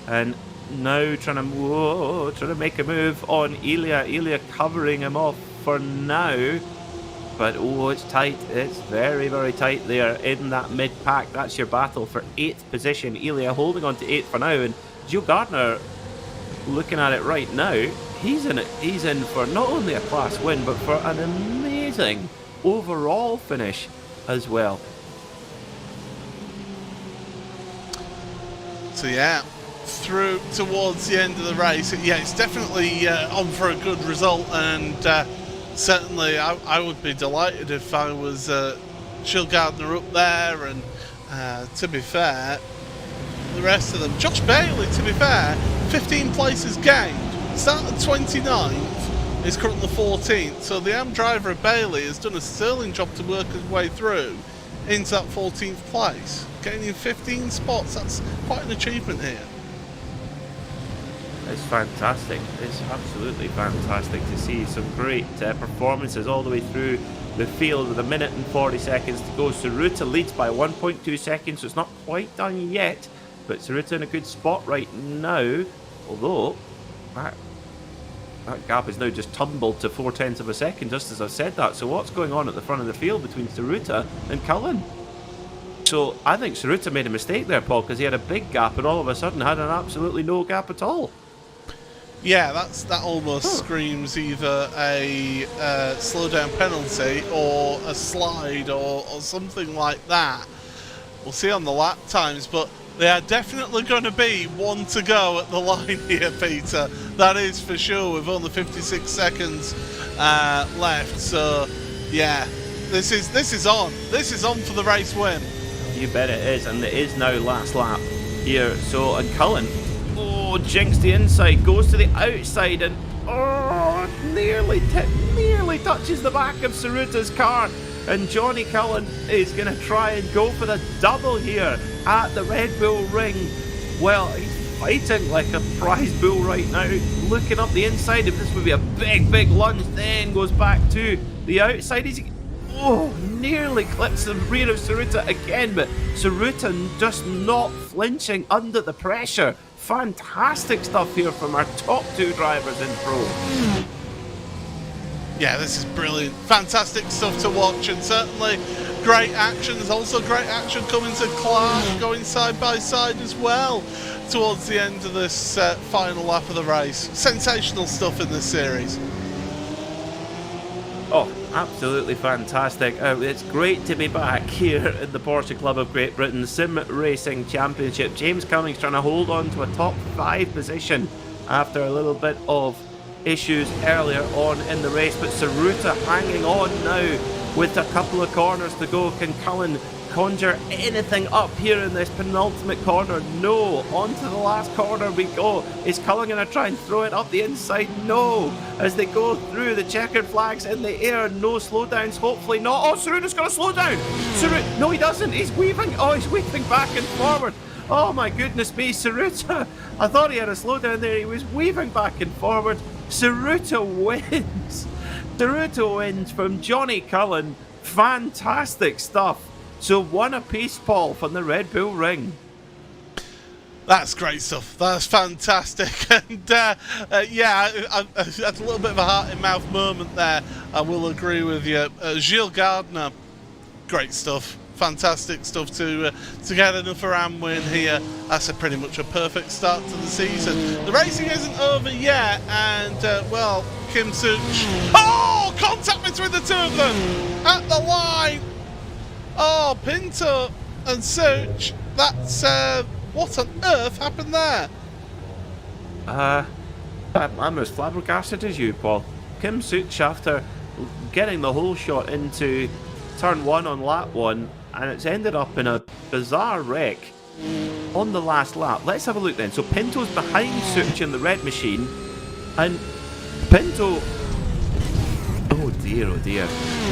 and now trying to make a move on Elia. Elia covering him off for now, but it's tight. It's very, very tight there in that mid-pack. That's your battle for 8th position. Elia holding on to 8th for now, and Gilles Gardner, looking at it right now, he's in for not only a class win, but for an amazing overall finish as well. So yeah, through towards the end of the race, it's definitely on for a good result, and certainly I would be delighted if I was Gilles Gardner up there. And to be fair, the rest of them, Josh Bailey, to be fair, 15 places gained, started 29th, is currently 14th, so the AM driver of Bailey has done a sterling job to work his way through into that 14th place, gaining 15 spots. That's quite an achievement here. It's fantastic. It's absolutely fantastic to see some great performances all the way through the field with 1 minute and 40 seconds to go. Saruta leads by 1.2 seconds, so it's not quite done yet, but Saruta in a good spot right now, although that gap is now just tumbled to 0.4 of a second, just as I've said that. So what's going on at the front of the field between Saruta and Cullen? So I think Saruta made a mistake there, Paul, because he had a big gap and all of a sudden had an absolutely no gap at all. Yeah, that almost screams either a slowdown penalty or a slide or something like that. We'll see on the lap times, but They are definitely going to be one to go at the line here, Peter. That is for sure, with only 56 seconds left. So, yeah, this is on. This is on for the race win. You bet it is, and it is now last lap here. So, and Cullen, jinks the inside, goes to the outside, and nearly touches the back of Saruta's car. And Johnny Cullen is going to try and go for the double here at the Red Bull Ring. Well, he's fighting like a prize bull right now, looking up the inside. If this would be a big lunge, then goes back to the outside. He's nearly clips the rear of Saruta again, but Saruta just not flinching under the pressure. Fantastic stuff here from our top two drivers in Pro. Yeah, this is brilliant. Fantastic stuff to watch, and certainly great action. There's also great action coming to Clark, going side by side as well towards the end of this final lap of the race. Sensational stuff in this series. Oh, absolutely fantastic. It's great to be back here in the Porsche Club of Great Britain Sim Racing Championship. James Cummings trying to hold on to a top 5 position after a little bit of issues earlier on in the race, but Saruta hanging on now with a couple of corners to go. Can Cullen conjure anything up here in this penultimate corner? No. Onto the last corner we go. Is Cullen going to try and throw it up the inside? No. As they go through, the checkered flags in the air, no slowdowns, hopefully not. Oh, Saruta's going to slow down. No, he doesn't. He's weaving. Oh, he's weaving back and forward. Oh my goodness me, Saruta. I thought he had a slowdown there. He was weaving back and forward. Saruta wins. Saruta wins from Johnny Cullen. Fantastic stuff. So 1 apiece, Paul, from the Red Bull Ring. That's great stuff. That's fantastic. And yeah, I had a little bit of a heart in mouth moment there. I will agree with you. Gilles Gardner, great stuff. Fantastic stuff to get another AM win here. That's pretty much a perfect start to the season. The racing isn't over yet, and well, Kim Such. Oh, contact between the two of them at the line. Oh, Pinto and Such. That's what on earth happened there? I'm as flabbergasted as you, Paul. Kim Such, after getting the whole shot into turn 1 on lap 1, and it's ended up in a bizarre wreck on the last lap. Let's have a look then. So Pinto's behind Such in the red machine, and Pinto... Oh dear.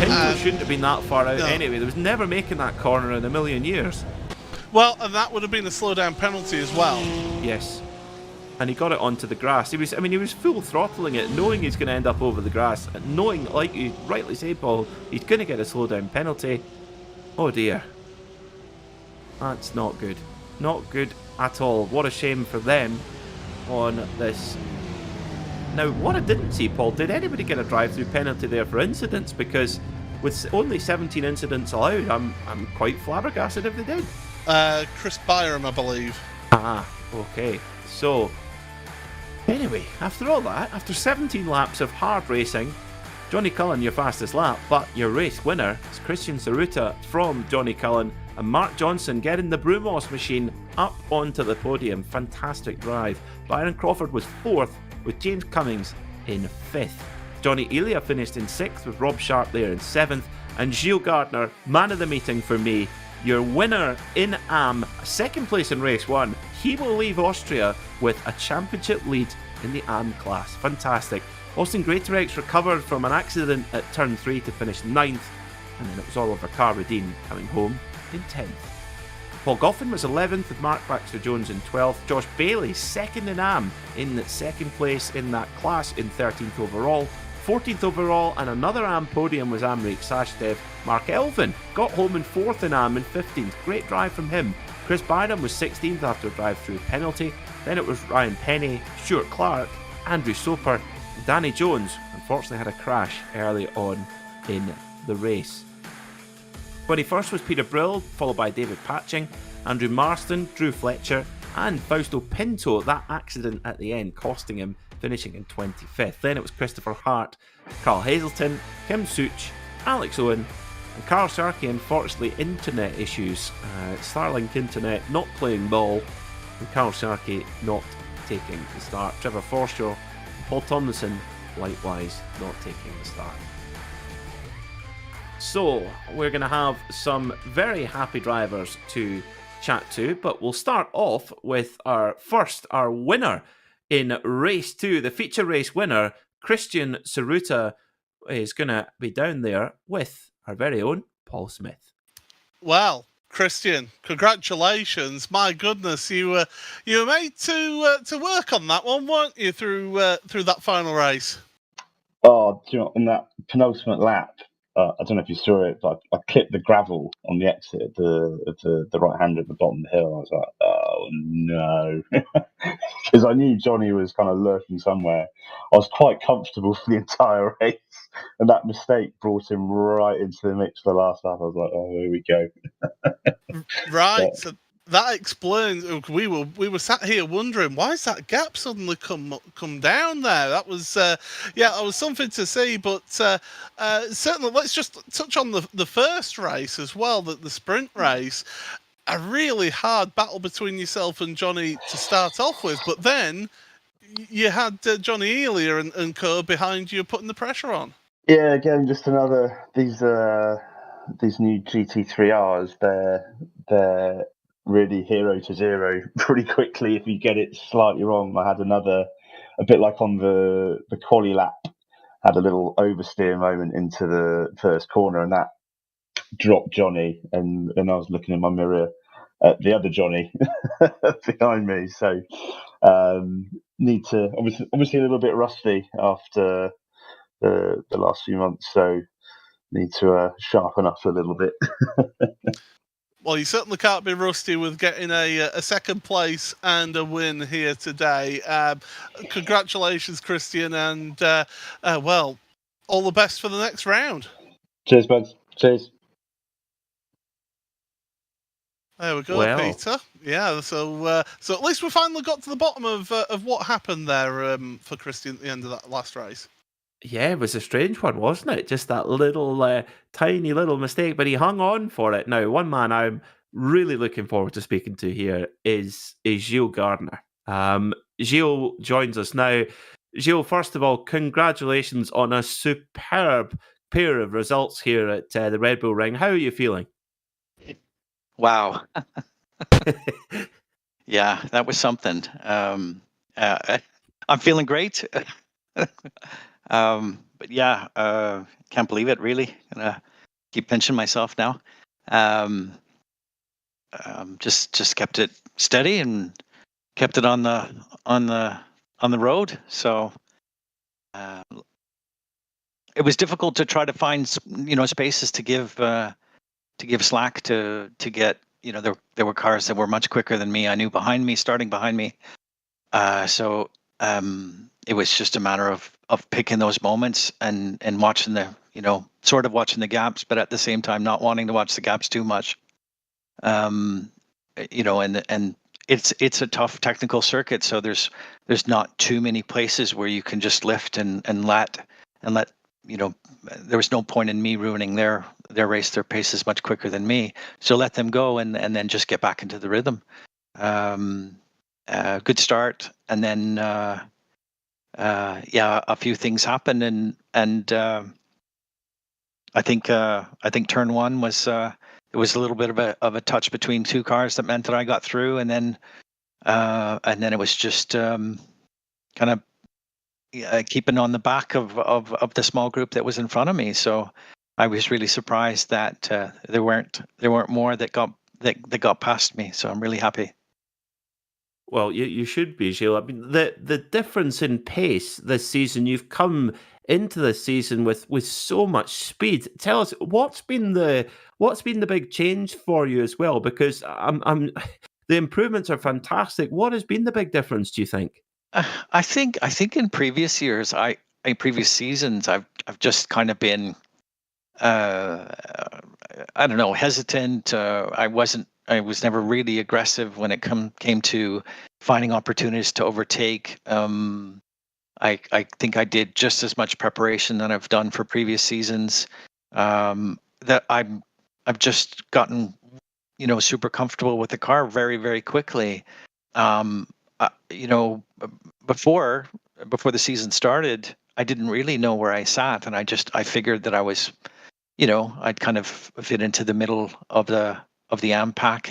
Pinto shouldn't have been that far out anyway. There was never making that corner in a million years. Well, and that would have been a slowdown penalty as well. Yes. And he got it onto the grass. He was full throttling it, knowing he's going to end up over the grass, and knowing, like you rightly say, Paul, he's going to get a slowdown penalty. Oh dear. That's not good. Not good at all. What a shame for them on this. Now, what I didn't see, Paul, did anybody get a drive-through penalty there for incidents? Because with only 17 incidents allowed, I'm quite flabbergasted if they did. Chris Byram, I believe. Ah, okay. So, anyway, after all that, after 17 laps of hard racing, Johnny Cullen your fastest lap, but your race winner is Christian Saruta from Johnny Cullen, and Mark Johnson getting the Brumos machine up onto the podium. Fantastic drive. Byron Crawford was 4th, with James Cummings in 5th. Johnny Elia finished in 6th, with Rob Sharp there in 7th, and Gilles Gardner, man of the meeting for me, your winner in AM, 2nd place in race 1. He will leave Austria with a championship lead in the AM class. Fantastic. Austin Greatorex recovered from an accident at turn 3 to finish 9th, and then it was Oliver Carradine coming home in 10th. Paul Goffin was 11th, with Mark Baxter Jones in 12th. Josh Bailey, 2nd in AM, in 2nd place in that class in 13th overall. 14th overall, and another AM podium was Amrik Sashdev. Mark Elvin got home in 4th in AM and 15th. Great drive from him. Chris Byram was 16th after a drive-through penalty. Then it was Ryan Penny, Stuart Clark, Andrew Soper, Danny Jones. Unfortunately had a crash early on in the race. 21st was Peter Brill, followed by David Patching, Andrew Marston, Drew Fletcher, and Fausto Pinto. That accident at the end costing him, finishing in 25th. Then it was Christopher Hart, Carl Hazelton, Kim Such, Alex Owen, And Kawasaki, unfortunately, internet issues. Starlink internet not playing ball, and Kawasaki not taking the start. Trevor Forster and Paul Tomlinson likewise not taking the start. So we're going to have some very happy drivers to chat to, but we'll start off with our winner in race 2, the feature race winner. Christian Saruta is going to be down there with our very own Paul Smith. Well, Christian, congratulations! My goodness, you were made to work on that one, weren't you? Through that final race. Oh, do you know, on that penultimate lap, I don't know if you saw it, but I clipped the gravel on the exit at the right hand at the bottom of the hill. I was like, oh no, because I knew Johnny was kind of lurking somewhere. I was quite comfortable for the entire race, and that mistake brought him right into the mix for the last lap. I was like, oh, here we go. Right. So that explains. We were sat here wondering, why is that gap suddenly come down there? That was that was something to see. But certainly, let's just touch on the first race as well, the sprint race. A really hard battle between yourself and Johnny to start off with, but then you had Johnny Earlier and co behind you putting the pressure on. Yeah, again, just another these new GT3Rs. They're really hero to zero pretty quickly if you get it slightly wrong. I had a bit like on the quali lap, had a little oversteer moment into the first corner, and that dropped Johnny. And then I was looking in my mirror at the other Johnny behind me. So need to obviously a little bit rusty after the last few months, so need to sharpen up a little bit. Well, you certainly can't be rusty with getting a second place and a win here today. Congratulations, Christian, and well, all the best for the next round. Cheers, buds. Cheers. There we go, Well, Peter. Yeah, so at least we finally got to the bottom of what happened there for Christian at the end of that last race. Yeah, it was a strange one, wasn't it? Just that little, tiny little mistake, but he hung on for it. Now, one man I'm really looking forward to speaking to here is Gilles Gardner. Gilles joins us now. Gilles, first of all, congratulations on a superb pair of results here at the Red Bull Ring. How are you feeling? Wow. Yeah, that was something. I'm feeling great. But yeah, can't believe it, really. Gonna keep pinching myself now. Just kept it steady and kept it on the road. So it was difficult to try to find spaces to give slack to get, there were cars that were much quicker than me. I knew starting behind me. So it was just a matter of picking those moments and watching sort of watching the gaps, but at the same time not wanting to watch the gaps too much. And it's a tough technical circuit, so there's not too many places where you can just lift and let there was no point in me ruining their race. Their pace is much quicker than me, so let them go and then just get back into the rhythm. Good start, and then a few things happened, and I think turn one was it was a little bit of a touch between two cars that meant that I got through, and then it was just kind of keeping on the back of the small group that was in front of me. So I was really surprised that there weren't more that got past me. So I'm really happy. Well, you should be, Gilles. I mean, the difference in pace this season, you've come into this season with so much speed. Tell us, what's been the big change for you as well? Because the improvements are fantastic. What has been the big difference, do you think? I think in previous years, in previous seasons, I've just kind of been I don't know, hesitant. I was never really aggressive when it came to finding opportunities to overtake. I think I did just as much preparation that I've done for previous seasons. that I've just gotten, super comfortable with the car very, very quickly. You know, before the season started, I didn't really know where I sat, and I figured that I was, I'd kind of fit into the middle of the AMPAC,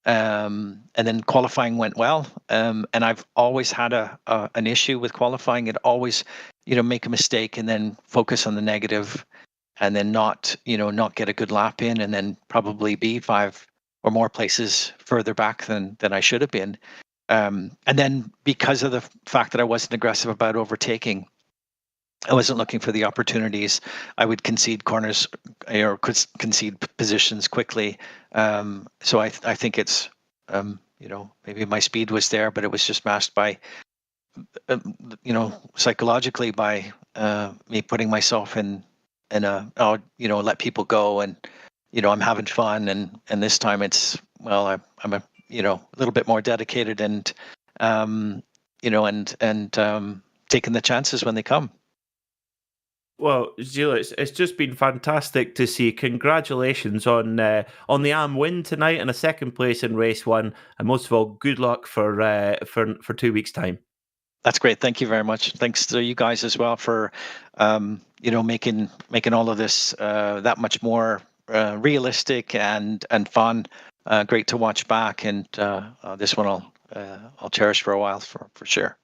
and then qualifying went well. And I've always had an issue with qualifying. It always, make a mistake and then focus on the negative, and then not get a good lap in, and then probably be 5 or more places further back than I should have been. And then because of the fact that I wasn't aggressive about overtaking, I wasn't looking for the opportunities. I would concede corners or concede positions quickly. So I think it's, maybe my speed was there, but it was just masked by, psychologically by me putting myself in let people go, and, I'm having fun. And this time it's, well, I'm a, little bit more dedicated, and, taking the chances when they come. Well, Gilles, it's just been fantastic to see. Congratulations on the AM win tonight and a second place in race 1, and most of all, good luck for 2 weeks' time. That's great. Thank you very much. Thanks to you guys as well for making all of this that much more realistic and fun. Great to watch back, and this one I'll cherish for a while for sure.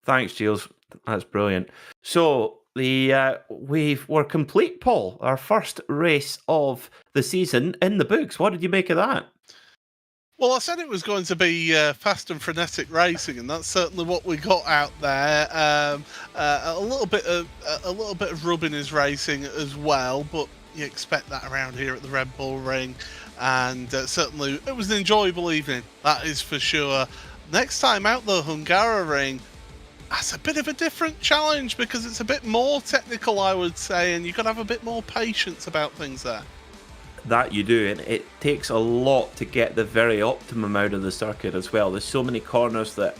Thanks, Gilles. That's brilliant. So we're complete, Paul. Our first race of the season in the books. What did you make of that? Well, I said it was going to be fast and frenetic racing, and that's certainly what we got out there. A little bit of rubbing is racing as well, but you expect that around here at the Red Bull Ring. And certainly it was an enjoyable evening, that is for sure. Next time out the Hungaroring, that's a bit of a different challenge because it's a bit more technical, I would say, and you've got to have a bit more patience about things there. That you do, and it takes a lot to get the very optimum out of the circuit as well. There's so many corners that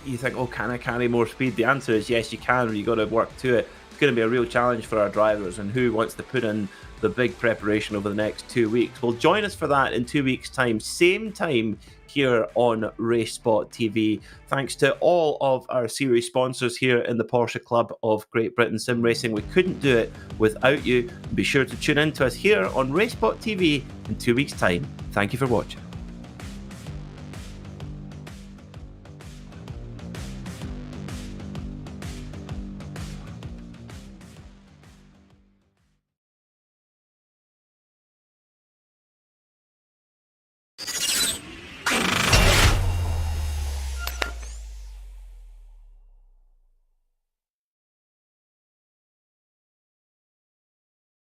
you think, oh, can I carry more speed? The answer is yes, you can, or you got to work to it. It's going to be a real challenge for our drivers, and who wants to put in the big preparation over the next 2 weeks? Well, join us for that in 2 weeks' time, same time here on RaceSpotTV. Thanks to all of our series sponsors here in the Porsche Club of Great Britain Sim Racing. We couldn't do it without you. Be sure to tune in to us here on RaceSpotTV in 2 weeks' time. Thank you for watching.